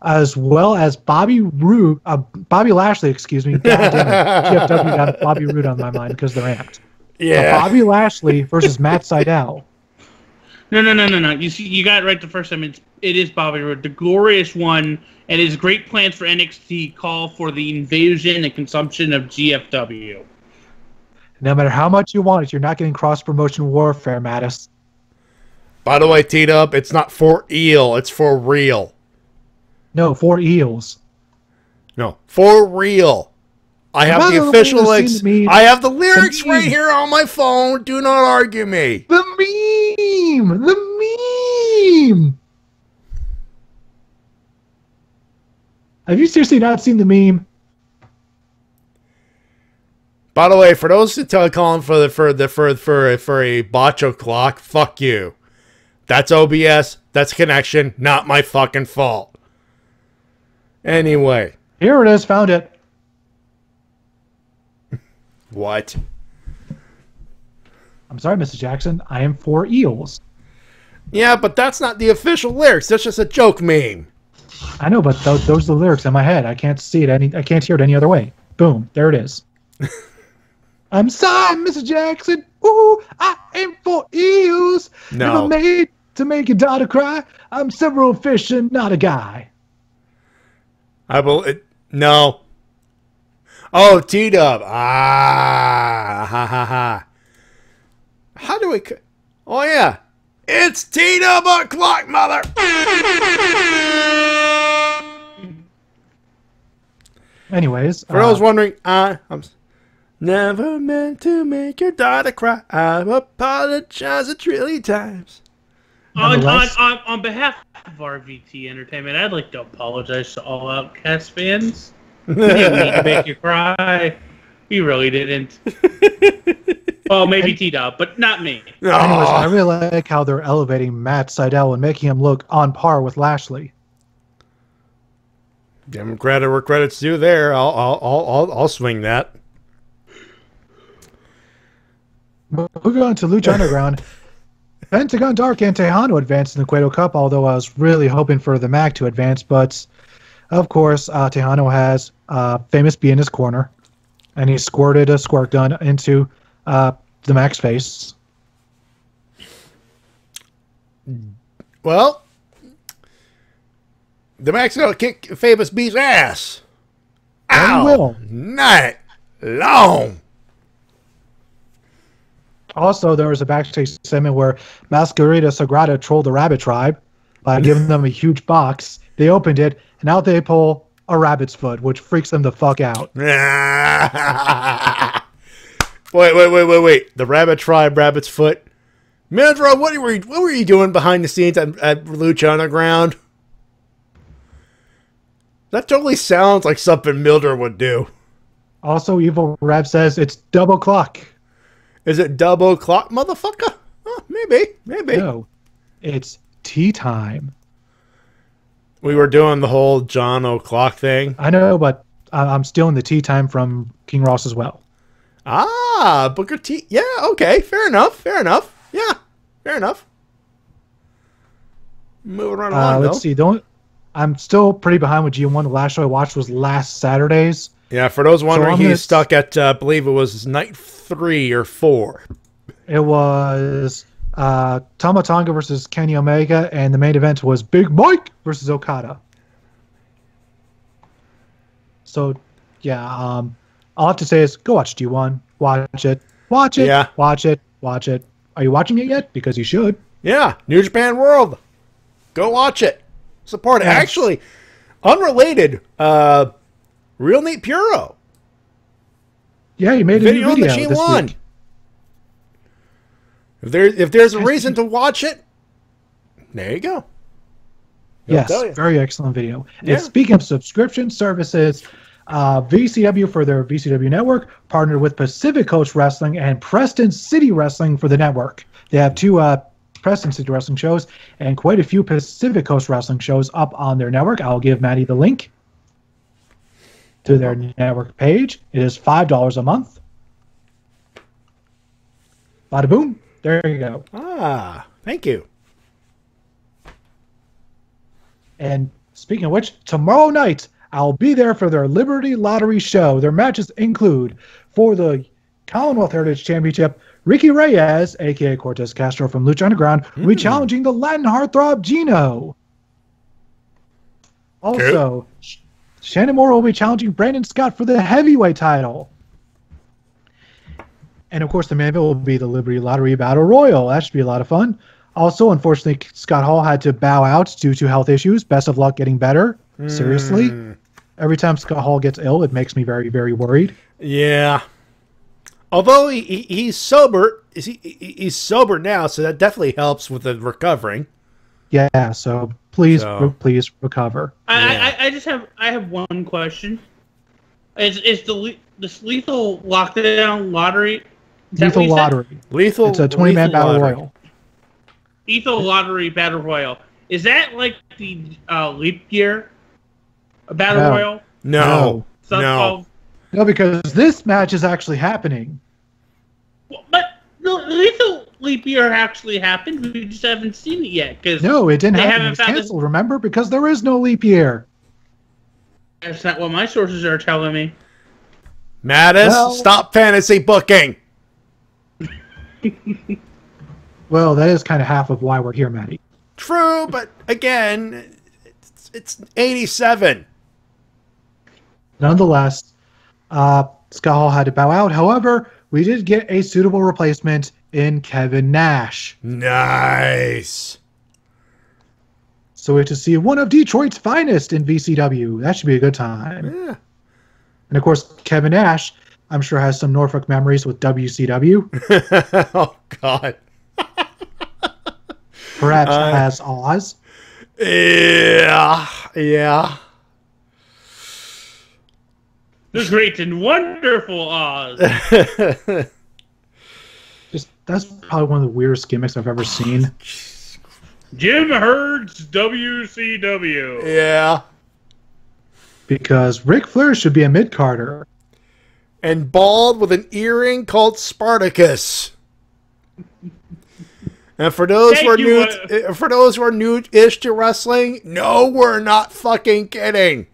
As well as Bobby Lashley, excuse me. God damn it. GFW got Bobby Roode on my mind because they're amped. Yeah. Bobby Lashley versus Matt Sydal. No. You see, you got it right the first time. It is Bobby Roode, the glorious one, and his great plans for NXT call for the invasion and consumption of GFW. No matter how much you want it, you're not getting cross-promotion warfare, Mattis. By the way, T-Dub, it's not for eel, it's for real. No, for eels. No, for real. I have the official links. I have the lyrics right here on my phone. Do not argue me. The meme. Have you seriously not seen the meme? By the way, for those who calling for a botch o'clock, fuck you. That's OBS. That's connection. Not my fucking fault. Anyway, here it is. Found it. What? I'm sorry, Mrs. Jackson. I am for eels. Yeah, but that's not the official lyrics. That's just a joke meme. I know, but those are the lyrics in my head. I can't see it I can't hear it any other way. Boom. There it is. I'm sorry, Mrs. Jackson. Ooh, I am for eels. No. Never made to make your daughter cry. I'm several fish and not a guy. No. Oh, T-Dub. Ha ha ha. How do we... Oh, yeah. It's T-Dub o'clock, mother! Anyways. For those wondering, I'm never meant to make your daughter cry. I apologize a trillion times. On behalf of RVT Entertainment, I'd like to apologize to all Outcast fans. He didn't mean to make you cry. He really didn't. Well, maybe T-Dub, but not me. Anyways, I really like how they're elevating Matt Sydal and making him look on par with Lashley. Give him credit where credit's due there. I'll swing that. Moving on to Lucha Underground. Pentagon Dark and Tejano advanced in the Cueto Cup, although I was really hoping for the Mac to advance. But, of course, Tejano has Famous B in his corner, and he squirted a squirt gun into the Mac's face. Well, the Mac's going to kick Famous B's ass. Ow! Will. Night long. Also, there was a backstage segment where Masquerita Sagrada trolled the Rabbit Tribe by giving them a huge box. They opened it, and out they pull a rabbit's foot, which freaks them the fuck out. Wait. The Rabbit Tribe, Rabbit's foot. Mildred, what were you doing behind the scenes at Lucha Underground? That totally sounds like something Mildred would do. Also, Evil Rev says it's double clock. Is it double clock, motherfucker? Maybe. No, it's tea time. We were doing the whole John O'Clock thing. I know, but I'm still in the tea time from King Ross as well. Ah, Booker T. Yeah, okay, fair enough. Fair enough. Yeah, fair enough. Moving right along. Let's see. I'm still pretty behind with G1. The last show I watched was last Saturday's. Yeah, for those wondering, he's stuck at, I believe it was night 3 or 4. It was Tama Tonga versus Kenny Omega, and the main event was Big Mike versus Okada. So, yeah, all I have to say is go watch G1. Watch it. Watch it. Yeah. Watch it. Watch it. Are you watching it yet? Because you should. Yeah, New Japan World. Go watch it. Support it. Yes. Actually, unrelated, Real Neat Puro. Yeah, you made a new video on the this G1. week. If there's a reason to watch it, there you go. Yes, very excellent video. Yeah. And speaking of subscription services, VCW for their VCW network partnered with Pacific Coast Wrestling and Preston City Wrestling for the network. They have 2 Preston City Wrestling shows and quite a few Pacific Coast Wrestling shows up on their network. I'll give Matty the link to their network page. It is $5 a month. Bada boom. There you go. Ah, thank you. And speaking of which, tomorrow night, I'll be there for their Liberty Lottery show. Their matches include, for the Commonwealth Heritage Championship, Ricky Reyes, a.k.a. Cortez Castro from Lucha Underground, will be challenging the Latin heartthrob Gino. Also, Shannon Moore will be challenging Brandon Scott for the heavyweight title. And, of course, the main event will be the Liberty Lottery Battle Royal. That should be a lot of fun. Also, unfortunately, Scott Hall had to bow out due to health issues. Best of luck getting better. Seriously. Every time Scott Hall gets ill, it makes me very, very worried. Yeah. Although he's sober, he's sober now, so that definitely helps with the recovering. Yeah, so please recover. I have one question. Is this lethal lockdown lottery? Lethal lottery. Lethal. It's a 20-man battle royal. Lethal lottery battle royal. Is that like the leap year battle royal? No. No, because this match is actually happening. But the lethal leap year actually happened. We just haven't seen it yet. No, it didn't happen. It was canceled, remember? Because there is no leap year. That's not what my sources are telling me. Mattis, stop fantasy booking. Well, that is kind of half of why we're here, Matty. True, but again, it's 87. Nonetheless, Scott Hall had to bow out. However, we did get a suitable replacement in Kevin Nash. Nice. So we have to see one of Detroit's finest in VCW. That should be a good time. Yeah. And of course, Kevin Nash, I'm sure, has some Norfolk memories with WCW. Oh, God. Perhaps as Oz. Yeah. The great and wonderful Oz. That's probably one of the weirdest gimmicks I've ever seen. Jim Herd's WCW. Yeah. Because Ric Flair should be a mid-carder. And bald with an earring called Spartacus. And for those who are new-ish to wrestling, no, we're not fucking kidding.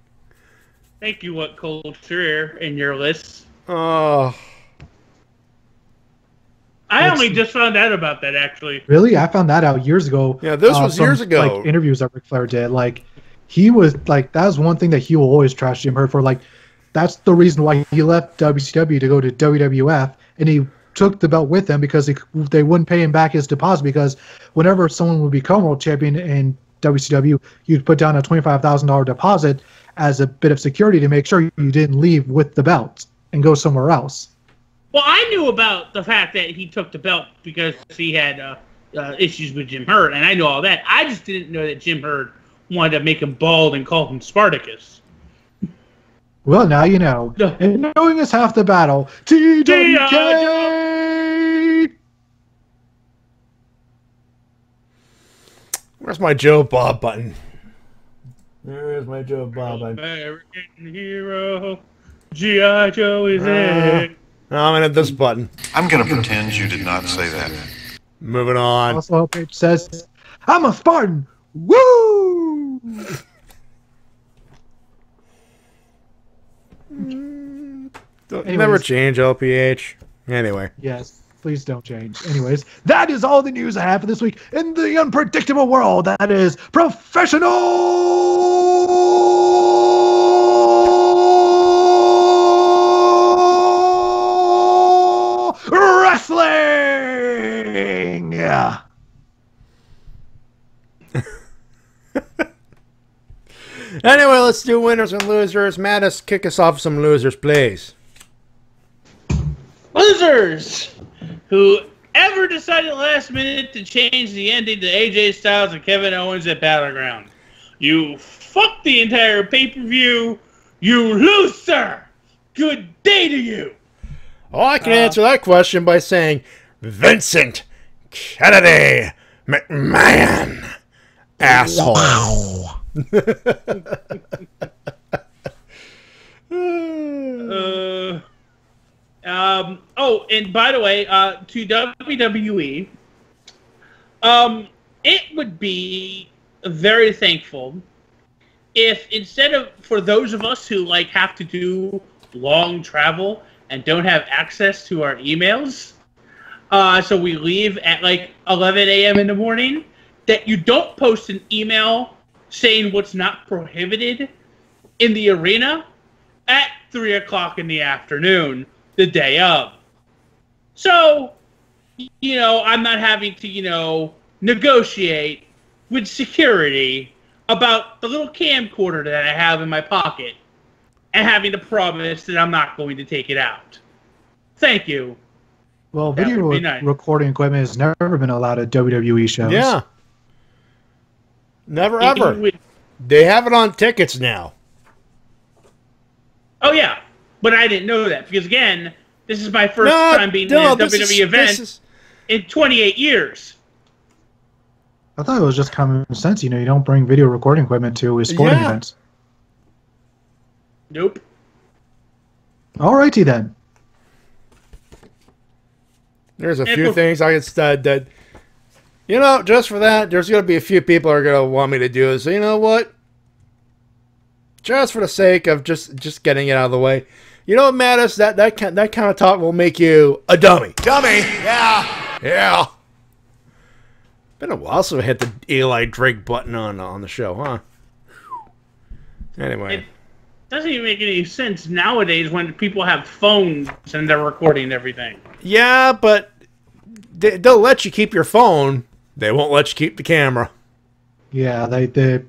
Thank you, What Culture, in your list. Oh. I only just found out about that, actually. Really? I found that out years ago. Yeah, this was years ago. Like, interviews that Ric Flair did. Like, he was, like, that was one thing that he will always trash Jim Herd for. Like, that's the reason why he left WCW to go to WWF, and he took the belt with them because they wouldn't pay him back his deposit, because whenever someone would become world champion in WCW, you'd put down a $25,000 deposit as a bit of security to make sure you didn't leave with the belt and go somewhere else. Well, I knew about the fact that he took the belt because he had issues with Jim Herd, and I know all that. I just didn't know that Jim Herd wanted to make him bald and call him Spartacus. Well, now you know. And knowing is half the battle. TWK! Where's my Joe Bob button? There is my Joe Bob. American hero. G.I. Joe is in. I'm gonna hit this button. I'm gonna pretend you did not say that. Moving on. Also, it says, I'm a Spartan. Woo! Never change, LPH. Anyway. Yes, please don't change. Anyways, that is all the news I have for this week in the unpredictable world that is professional wrestling. Yeah. Anyway, let's do winners and losers. Mattis, kick us off with some losers, please. Losers! Whoever decided last minute to change the ending to AJ Styles and Kevin Owens at Battleground. You fucked the entire pay-per-view. You loser! Good day to you! Oh, I can answer that question by saying Vincent Kennedy McMahon. Asshole. Wow. Oh, and by the way, to WWE, it would be very thankful if instead of, for those of us who like have to do long travel and don't have access to our emails, so we leave at like 11 a.m. in the morning, that you don't post an email saying what's not prohibited in the arena at 3 o'clock in the afternoon the day of. So, you know, I'm not having to, you know, negotiate with security about the little camcorder that I have in my pocket and having to promise that I'm not going to take it out. Thank you. Well, video recording equipment has never been allowed at WWE shows. Yeah. Never ever. They have it on tickets now. Oh, yeah. But I didn't know that because, again, this is my first time being in a WWE event in 28 years. I thought it was just common sense. You know, you don't bring video recording equipment to sporting events. Nope. Alrighty then. There's a few things I could that, you know, just for that, there's going to be a few people who are going to want me to do it. So, you know what? Just for the sake of just getting it out of the way. You know what, Mattis? That kind of talk will make you a dummy. Dummy? Yeah. Yeah. Been a while since I hit the Eli Drake button on the show, huh? Anyway. It doesn't even make any sense nowadays when people have phones and they're recording everything. Yeah, but they'll let you keep your phone. They won't let you keep the camera. Yeah, that's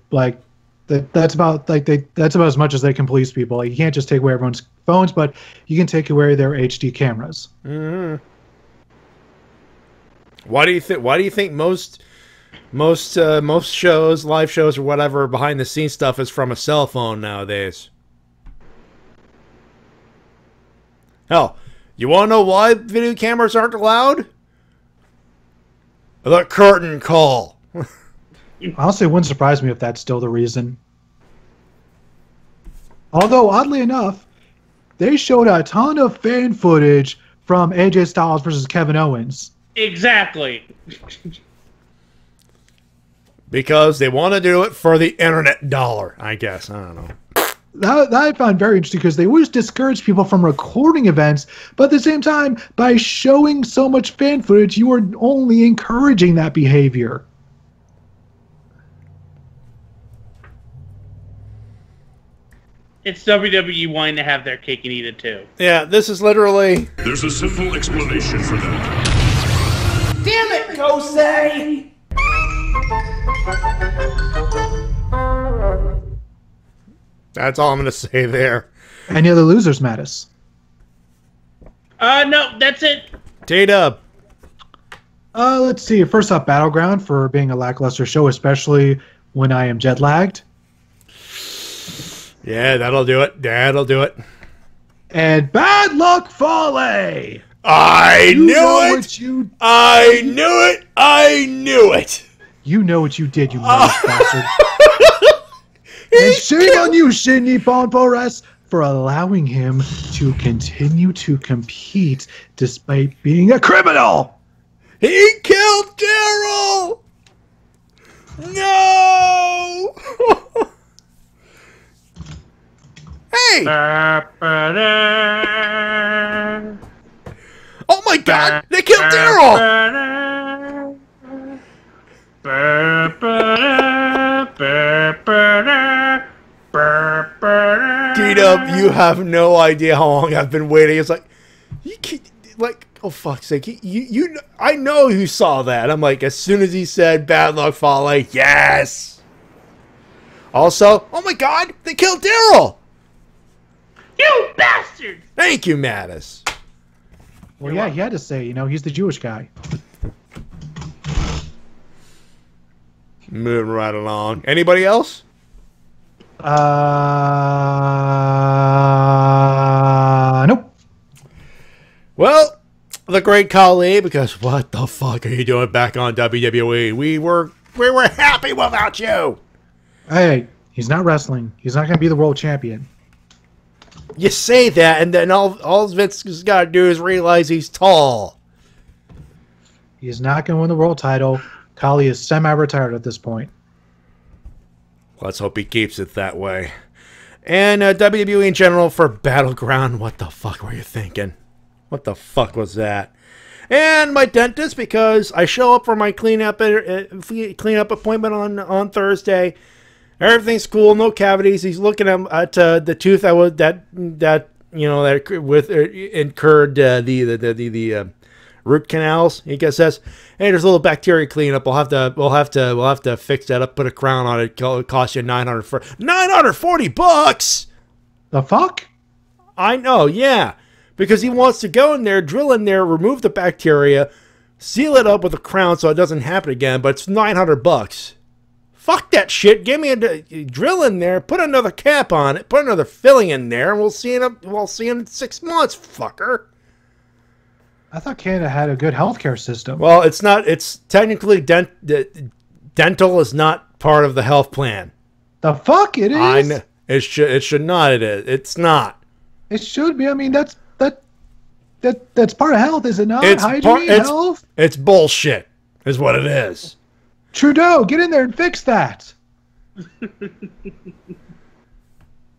about as much as they can police people. Like, you can't just take away everyone's phones, but you can take away their HD cameras. Mm-hmm. Why do you think most shows, live shows or whatever, behind the scenes stuff is from a cell phone nowadays? Hell, you want to know why video cameras aren't allowed? The curtain call. Honestly, it wouldn't surprise me if that's still the reason. Although, oddly enough, they showed a ton of fan footage from AJ Styles versus Kevin Owens. Exactly. Because they want to do it for the internet dollar, I guess. I don't know. That I found very interesting because they always discourage people from recording events, but at the same time, by showing so much fan footage, you are only encouraging that behavior. It's WWE wanting to have their cake and eat it too. Yeah, this is literally... There's a simple explanation for that. Damn it, Kasey! That's all I'm going to say there. Any other losers, Mattis? No, that's it. T-Dub. Let's see. First up, Battleground for being a lackluster show, especially when I am jet lagged. Yeah, that'll do it. That'll do it. And Bad Luck Fale. I knew it. I knew it. I knew it. You know what you did, you bastard. And shame on you, Shin Nippon Pro Wrestling, for allowing him to continue to compete despite being a criminal. He killed Daryl! No! Hey! Oh my God! They killed Daryl! D-Dub, you have no idea how long I've been waiting. It's like, you can't, like, oh fuck's sake! You, I know you saw that. I'm like, as soon as he said "Bad Luck Fale," yes. Also, oh my God, they killed Daryl! You bastard! Thank you, Mattis. Well, yeah, he had to say, he's the Jewish guy. Moving right along. Anybody else? Nope. Well, the Great Khali, because what the fuck are you doing back on WWE? We were happy without you. Hey, he's not wrestling. He's not going to be the world champion. You say that, and then all Vince has got to do is realize he's tall. He's not going to win the world title. Khali is semi-retired at this point. Let's hope he keeps it that way. And WWE in general for Battleground. What the fuck were you thinking? What the fuck was that? And my dentist, because I show up for my cleanup appointment on Thursday. Everything's cool, no cavities. He's looking at the tooth that incurred the root canals. He says, "Hey, there's a little bacteria cleanup. We'll have to fix that up. Put a crown on it. It'll cost you $940. The fuck? I know, yeah, because he wants to go in there, drill in there, remove the bacteria, seal it up with a crown so it doesn't happen again. But it's $900. Fuck that shit. Give me a drill in there, put another cap on it, put another filling in there, and we'll see in 6 months, fucker." I thought Canada had a good healthcare system. Well, it's not. It's technically dental is not part of the health plan. The fuck it is? I know. It should not. It is. It's not. It should be. I mean, that's part of health, is it not? Hygiene, health. It's bullshit. Is what it is. Trudeau, get in there and fix that.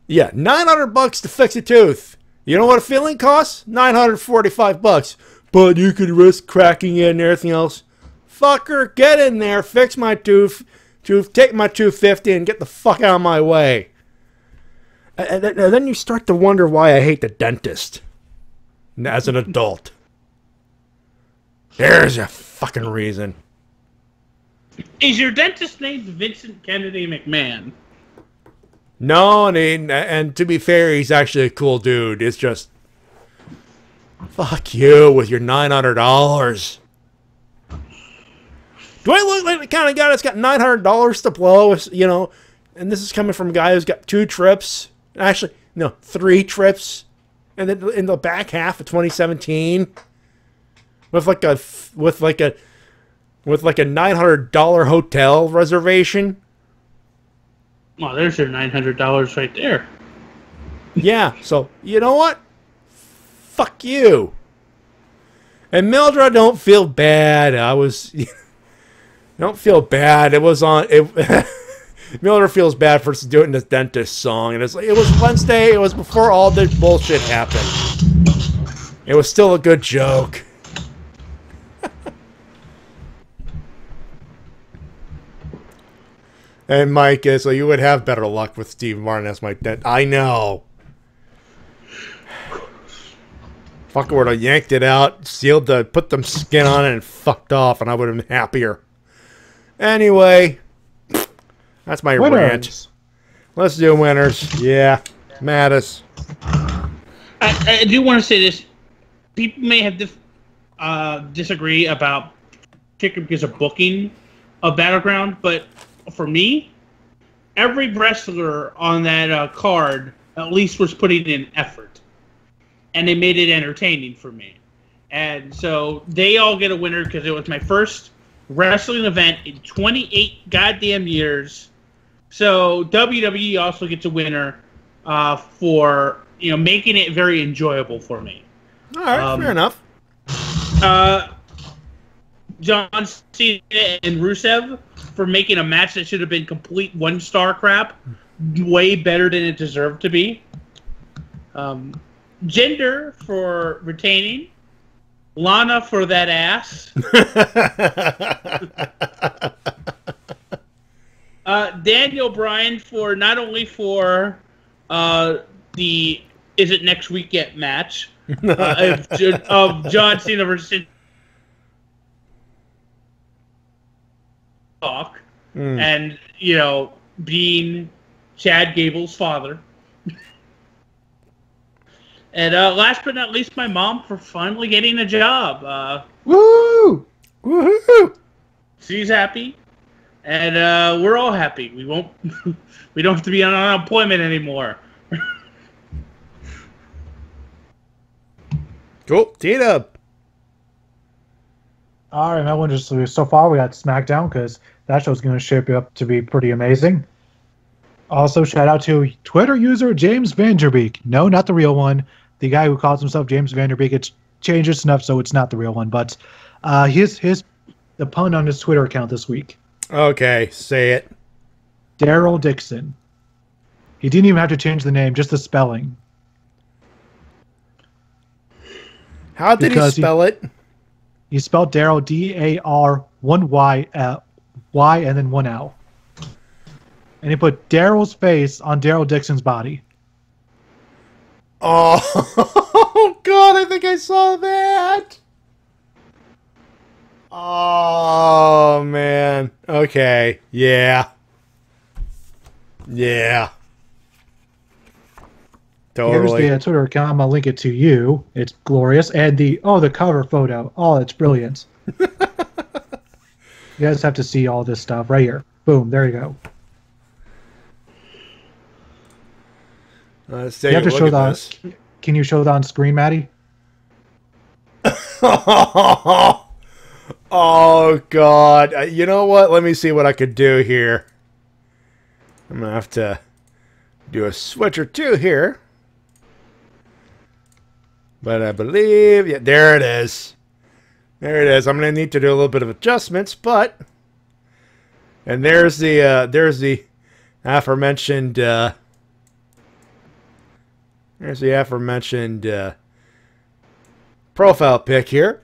Yeah, $900 to fix a tooth. You know what a filling costs? $945. But you could risk cracking it and everything else. Fucker, get in there, fix my tooth, take my $250 and get the fuck out of my way. And then you start to wonder why I hate the dentist as an adult. There's a fucking reason. Is your dentist named Vincent Kennedy McMahon? No, and to be fair, he's actually a cool dude. It's just, fuck you with your $900. Do I look like the kind of guy that's got $900 to blow? And this is coming from a guy who's got 2 trips. Actually, no, 3 trips. And then in the back half of 2017, with like a $900 hotel reservation. Well, there's your $900 right there. Yeah, so you know what? Fuck you. And Mildred, don't feel bad. Don't feel bad. It was on. Mildred feels bad for doing this dentist song, and it was Wednesday. It was before all this bullshit happened. It was still a good joke. And Mike, so you would have better luck with Steve Martin as my dentist. I know. Fucker would have yanked it out, put them skin on it, and fucked off, and I would have been happier. Anyway, that's my rant. Let's do winners. Yeah, Mattis. I do want to say this. People may have disagree about particularly because of booking of Battleground, but for me, every wrestler on that card at least was putting in effort, and they made it entertaining for me. And so they all get a winner because it was my first wrestling event in 28 goddamn years. So WWE also gets a winner for making it very enjoyable for me. All right, fair enough. John Cena and Rusev for making a match that should have been complete 1-star crap way better than it deserved to be. Jinder for retaining. Lana for that ass. Daniel Bryan for not only for the Is It Next Week Yet match of John Cena versus Talk, and being Chad Gable's father. And last but not least, my mom for finally getting a job. Woo! Woohoo! She's happy, and we're all happy. We don't have to be on unemployment anymore. Cool. T-Dub. All right, that one just so far we got SmackDown because that show's going to shape up to be pretty amazing. Also, shout out to Twitter user James Vanderbeek. No, not the real one. The guy who calls himself James Vanderbeek. It's changed its enough so it's not the real one. But the pun on his Twitter account this week. Okay, say it. Daryl Dixon. He didn't even have to change the name, just the spelling. How did he spell it? He spelled Daryl D-A-R, one Y, Y, and then one L. And he put Daryl's face on Daryl Dixon's body. Oh, God, I think I saw that. Oh, man. Okay. Yeah. Yeah. Totally. Here's the Twitter account. I'm going to link it to you. It's glorious. And the cover photo. Oh, it's brilliant. You guys have to see all this stuff right here. Boom. There you go. Let's you have to show that. Can you show that on screen, Matty? Oh, God. You know what? Let me see what I could do here. I'm going to have to do a switch or two here. But I believe... Yeah, there it is. There it is. I'm going to need to do a little bit of adjustments, but... And there's the aforementioned... There's the aforementioned profile pic here.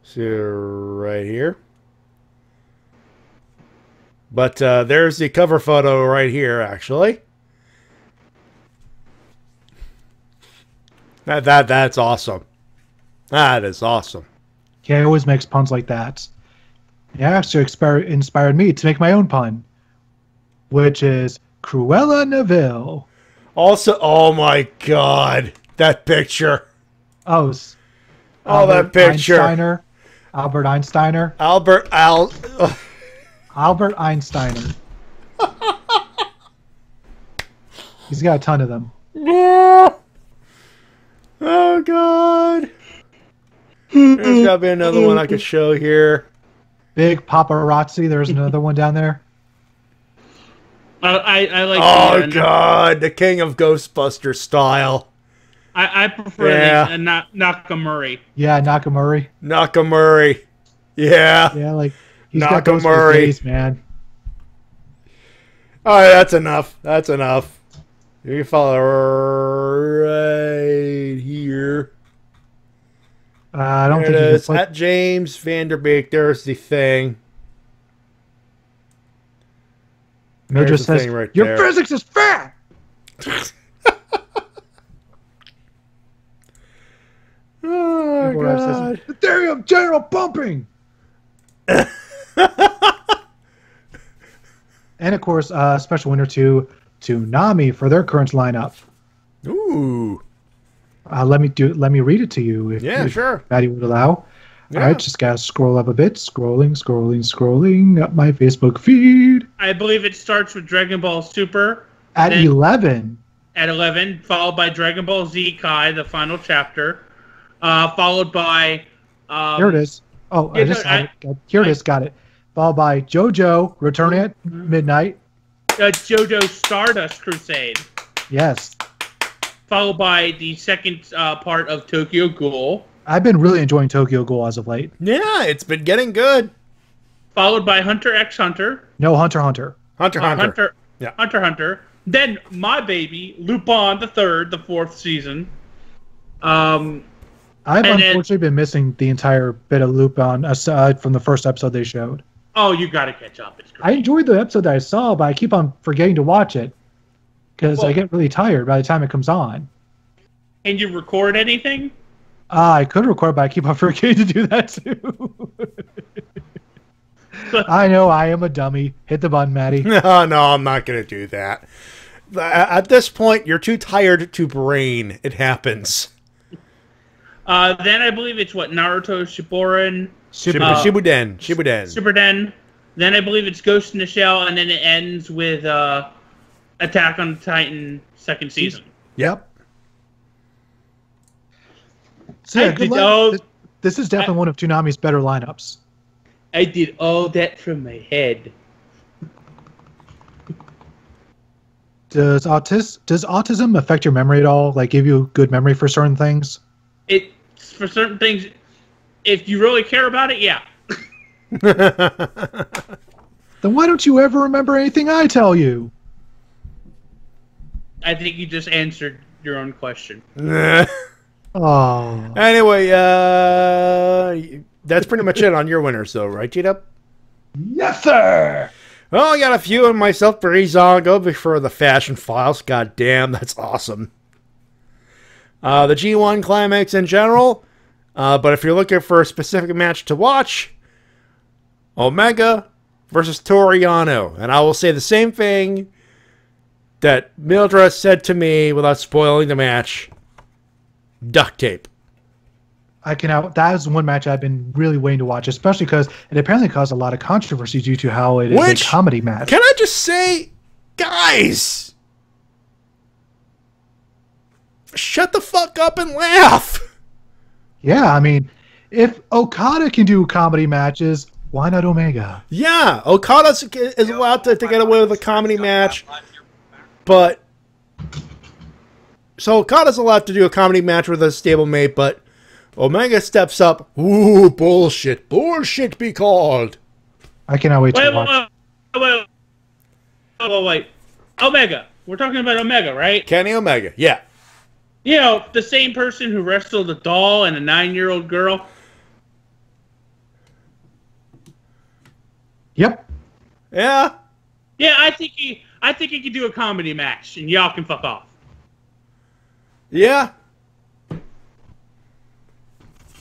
See right here. But there's the cover photo right here, actually. That's awesome. That is awesome. He always makes puns like that. It actually inspired me to make my own pun, which is Cruella Neville. Also, oh my God, that picture. Oh, that picture. Albert Einsteiner. Albert Einsteiner. He's got a ton of them. Yeah. Oh, God. There's got to be another one I could show here. Big paparazzi. There's another one down there. I like. Oh, God. The King of Ghostbusters style. I prefer Nakamura. Yeah, Nakamura. Nakamura. Yeah. Yeah, like he's got Ghostbusters face, man. All right, that's enough. That's enough. You can follow right here. I don't there think it you is. can At James Vanderbeek. There's the thing. Major says, right your there. physics is fat! Oh, God. The theory of general pumping! And, of course, special winner to Nami for their current lineup. Ooh. Let me read it to you if sure. Matty would allow. Yeah. All right, just gotta scroll up a bit. Scrolling up my Facebook feed. I believe it starts with Dragon Ball Super. At 11. At 11, followed by Dragon Ball Z Kai, the final chapter. Followed by... Here it is. Oh, here it is. Got it. followed by JoJo returning at midnight. JoJo Stardust Crusade. Yes. Followed by the second part of Tokyo Ghoul. I've been really enjoying Tokyo Ghoul as of late. Yeah, it's been getting good. Followed by Hunter x Hunter. No, Hunter x Hunter. Hunter x Hunter. Then my baby, Lupin the Third, the 4th season. I've unfortunately been missing the entire bit of Lupin aside from the first episode they showed. Oh, you got to catch up. It's great. I enjoyed the episode that I saw, but I keep on forgetting to watch it because I get really tired by the time it comes on. Can you record anything? I could record, but I keep on forgetting to do that too. I know, I am a dummy. Hit the button, Matty. No, I'm not going to do that. At this point, you're too tired to brain. It happens. Then I believe it's Naruto Shippuden. Shippuden. Then I believe it's Ghost in the Shell, and then it ends with Attack on Titan 2nd season. Yep. So yeah, this is definitely one of Toonami's better lineups. I did all that from my head. Does autism affect your memory at all? Like, give you good memory for certain things? For certain things, if you really care about it, yeah. Then why don't you ever remember anything I tell you? I think you just answered your own question. Oh. Anyway, that's pretty much it on your winners, though, right, G-Dub? Yes, sir! Well, I got a few of myself pretty long ago before the Fashion Files. God damn, that's awesome. The G1 Climax in general. But if you're looking for a specific match to watch, Omega versus Toriano. And I will say the same thing that Mildred said to me without spoiling the match. Duct tape. That is one match I've been really waiting to watch, especially because it apparently caused a lot of controversy due to how it is a comedy match. Can I just say, guys, shut the fuck up and laugh. Yeah, I mean, if Okada can do comedy matches, why not Omega? Yeah, Okada is allowed to get away with a comedy match, but so Okada's allowed to do a comedy match with a stablemate, but Omega steps up. Ooh, bullshit. Bullshit be called. I cannot wait to watch. Wait. Omega. We're talking about Omega, right? Kenny Omega, yeah. You know, the same person who wrestled a doll and a 9-year-old girl. Yep. Yeah. Yeah, I think he could do a comedy match, and y'all can fuck off. Yeah.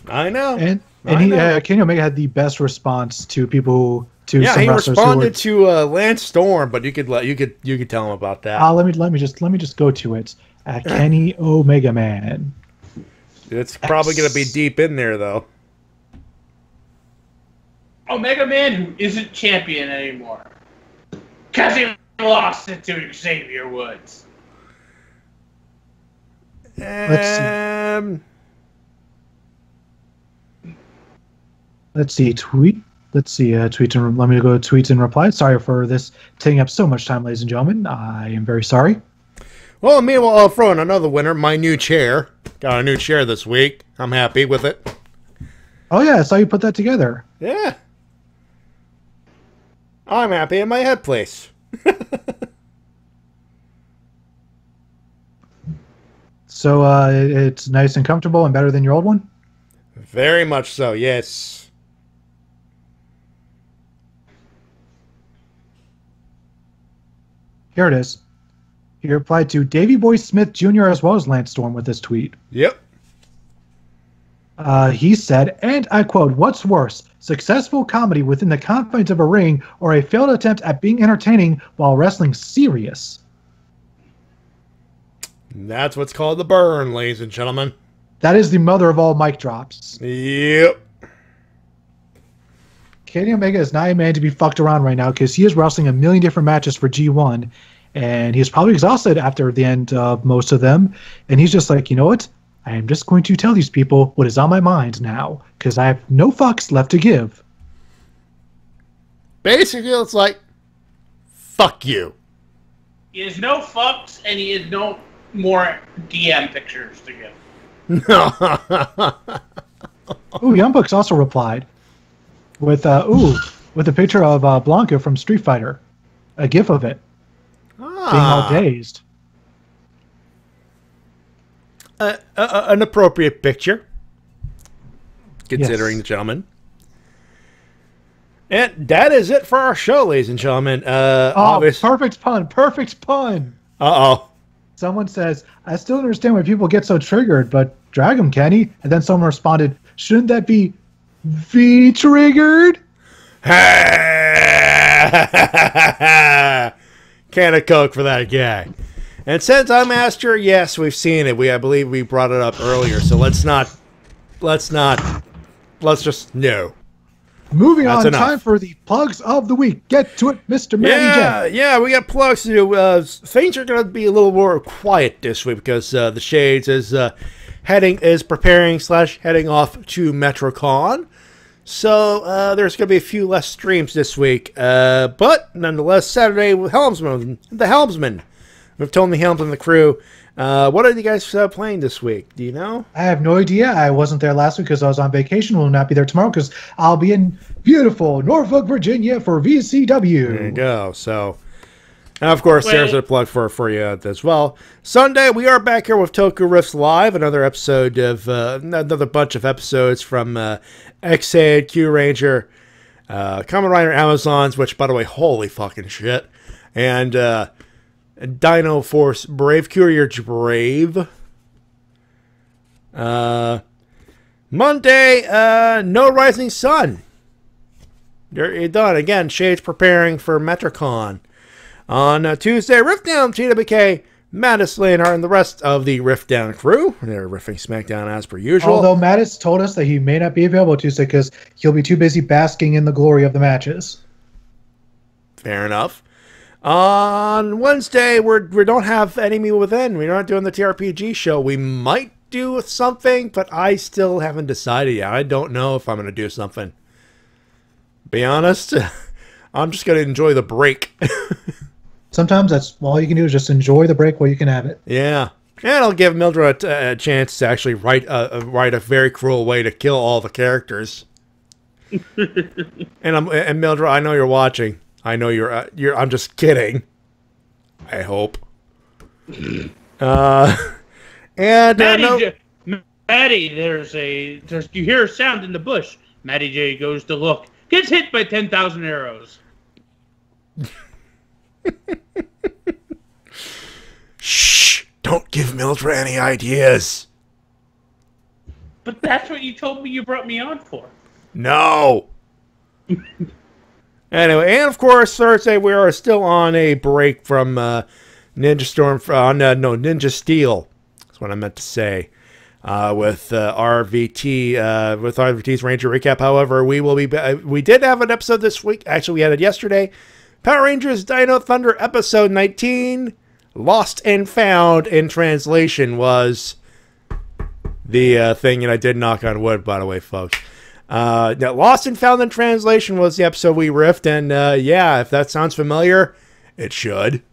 I know. And Kenny Omega had the best response to people he responded to Lance Storm, but you could tell him about that. Let me just go to it. Kenny Omega Man. It's probably going to be deep in there though. Omega Man who isn't champion anymore. Because he lost it to Xavier Woods. Let's see, tweet. Let's see, tweets and let me go to tweets and replies. Sorry for this taking up so much time, ladies and gentlemen. I am very sorry. Well, meanwhile, I'll throw in another winner, my new chair. Got a new chair this week. I'm happy with it. Oh, yeah, I saw you put that together. Yeah. I'm happy in my head place. So, it's nice and comfortable and better than your old one? Very much so, yes. Here it is. He replied to Davey Boy Smith Jr. as well as Lance Storm with this tweet. Yep. He said, and I quote, "What's worse, successful comedy within the confines of a ring or a failed attempt at being entertaining while wrestling serious?" That's what's called the burn, ladies and gentlemen. That is the mother of all mic drops. Yep. Kenny Omega is not a man to be fucked around right now because he is wrestling a million different matches for G1, and he's probably exhausted after the end of most of them. And he's just like, you know what? I am just going to tell these people what is on my mind now because I have no fucks left to give. Basically, it's like, fuck you. He has no fucks, and he has no more DM pictures to give. Ooh, Young Bucks also replied with with a picture of Blanca from Street Fighter, a gif of it, being all dazed. An appropriate picture, considering the gentleman. And that is it for our show, ladies and gentlemen. Perfect pun! Perfect pun! Uh-oh. Someone says, I still don't understand why people get so triggered, but drag him, Kenny. And then someone responded, shouldn't that be V-triggered? Can of Coke for that guy. And since I'm Master, yes, we've seen it. I believe we brought it up earlier, so let's just no. Moving That's on, enough. time for the plugs of the week. Get to it, Mr. Matty J. Yeah, we got plugs to do. Things are going to be a little more quiet this week because the Shades is heading off to MetroCon. So there's going to be a few less streams this week. But nonetheless, Saturday with the Helmsman. We've told the Helms and the crew. What are you guys playing this week? Do you know? I have no idea. I wasn't there last week because I was on vacation. Will not be there tomorrow because I'll be in beautiful Norfolk, Virginia for VCW. There you go. So, and of course, there's a plug for you as well. Sunday, we are back here with Toku Riffs Live, another episode of another bunch of episodes from X-Aid, Q Ranger, Kamen Rider Amazons, which, by the way, holy fucking shit, and Dino Force Brave Courier Brave. Monday, No Rising Sun. You're done. Again, Shades preparing for MetroCon. On Tuesday, Rift Down, TWK, Mattis, Leonheart, and the rest of the Rift Down crew. They're riffing SmackDown as per usual. Although Mattis told us that he may not be available Tuesday because he'll be too busy basking in the glory of the matches. Fair enough. On Wednesday, we don't have Enemy Within. We're not doing the TRPG show. We might do something, but I still haven't decided yet. I don't know if I'm going to do something. Be honest, I'm just going to enjoy the break. Sometimes that's all you can do is just enjoy the break while you can have it. Yeah. And I'll give Mildred a chance to actually write a very cruel way to kill all the characters. and Mildred, I know you're watching. I know you're. I'm just kidding. I hope. And Matty, there's you hear a sound in the bush. Matty J goes to look. Gets hit by 10,000 arrows. Shh! Don't give Mildred any ideas. But that's what you told me you brought me on for. No. Anyway, and of course, Thursday we are still on a break from Ninja Storm. Ninja Steel. That's what I meant to say. With RVT, with RVT's Ranger recap. However, we will be. We did have an episode this week. Actually, we had it yesterday. Power Rangers Dino Thunder episode 19, Lost and Found in translation was the thing, and I did knock on wood, by the way, folks. Lost and Found in translation was the episode we riffed, and yeah, if that sounds familiar, it should.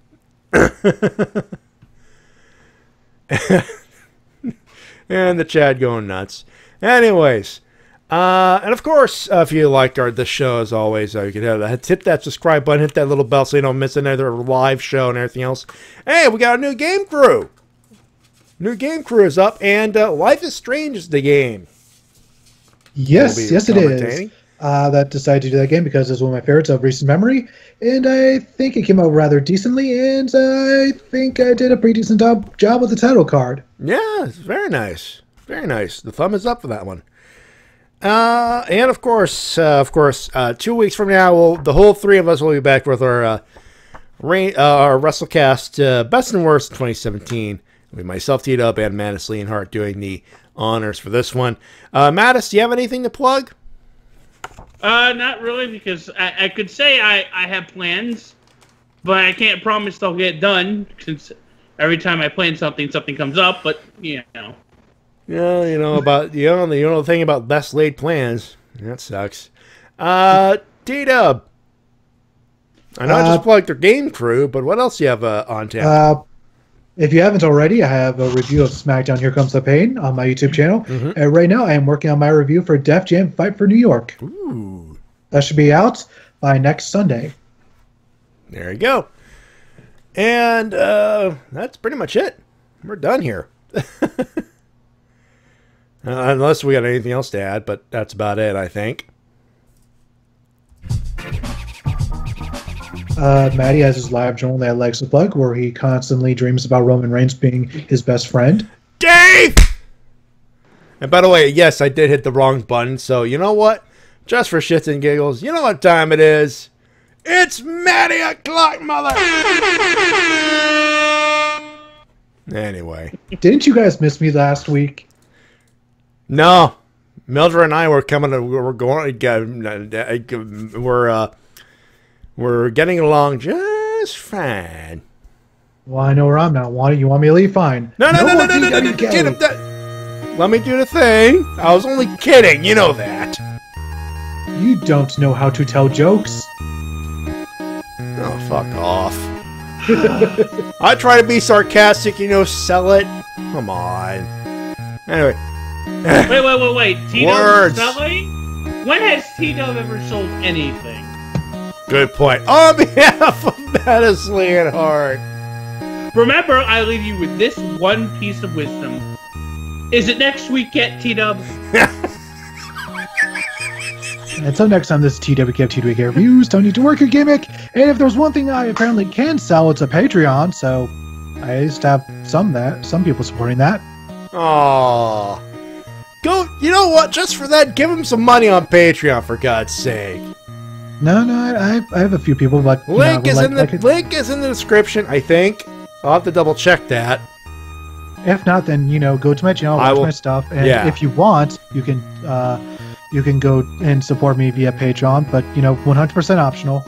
And the chat going nuts. Anyways, and of course, if you liked the show, as always, you can hit that subscribe button, hit that little bell so you don't miss another live show and everything else. Hey, we got a new game crew. New game crew is up, and Life is Strange is the game. Yes, it is. That decided to do that game because it's one of my favorites of recent memory, and I think it came out rather decently, and I think I did a pretty decent job with the title card. Yeah, it's very nice. Very nice. The thumb is up for that one. And of course, 2 weeks from now, the whole three of us will be back with our Wrestle-Cast Best and Worst 2017. It'll be myself, T-Dub, and Mattis Leonheart doing the honors for this one. Mattis, do you have anything to plug? Not really, because I could say I have plans, but I can't promise they'll get done, since every time I plan something comes up, but, you know. Yeah, the thing about best laid plans. That sucks. T-Dub. I know I just plugged their game crew, but what else do you have on tap? If you haven't already, I have a review of SmackDown Here Comes the Pain on my YouTube channel. And right now, I am working on my review for Def Jam Fight for New York. Ooh. That should be out by next Sunday. There you go. And that's pretty much it. We're done here. Unless we got anything else to add, but that's about it, I think. Matty has his live journal that likes to plug, where he constantly dreams about Roman Reigns being his best friend. Dave! And by the way, yes, I did hit the wrong button, so you know what? Just for shits and giggles, you know what time it is? It's Matty o'clock, mother! Anyway. Didn't you guys miss me last week? No. Mildred and I were we're getting along just fine. Well, I know where I'm not wanted. You want me to leave? Fine. No. Let me do the thing. I was only kidding. You know that. You don't know how to tell jokes. Oh, fuck off. I try to be sarcastic, sell it. Come on. Anyway. Wait. T-Dub selling? When has T-Dub ever sold anything? Good point. On behalf of Matty Leonheart. Remember, I leave you with this one piece of wisdom. Is it next week yet, T-Dub? Until next time, this is TWKF TWK Reviews. Don't need to work your gimmick. And if there's one thing I apparently can sell, it's a Patreon. So I used to have some people supporting that. Aww. Go, you know what? Just for that, give them some money on Patreon, for God's sake. No, I have a few people, but link is in the description, I think. I'll have to double check that. If not, then go to my channel, watch my stuff, and if you want, you can go and support me via Patreon, but 100% optional.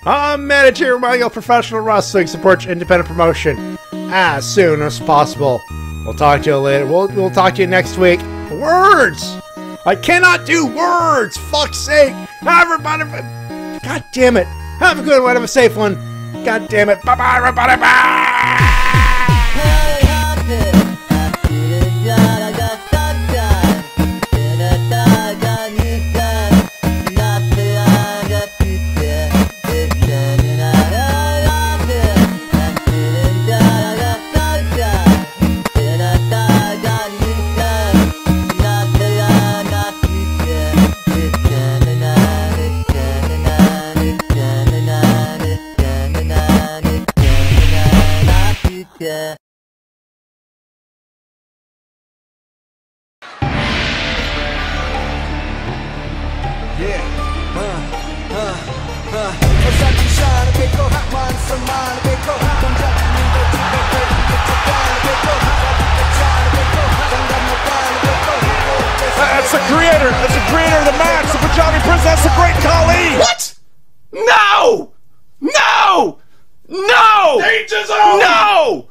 I'm Matty, reminding you, professional wrestling supports independent promotion as soon as possible. We'll talk to you later. We'll talk to you next week. Words! I cannot do words! Fuck's sake! Everybody! God damn it! Have a good one, have a safe one. God damn it! Bye-bye, everybody! Bye! That's the creator. That's the creator of the match. The Punjabi Prince. That's the Great Khali. What? No! No! No! Danger Zone! No!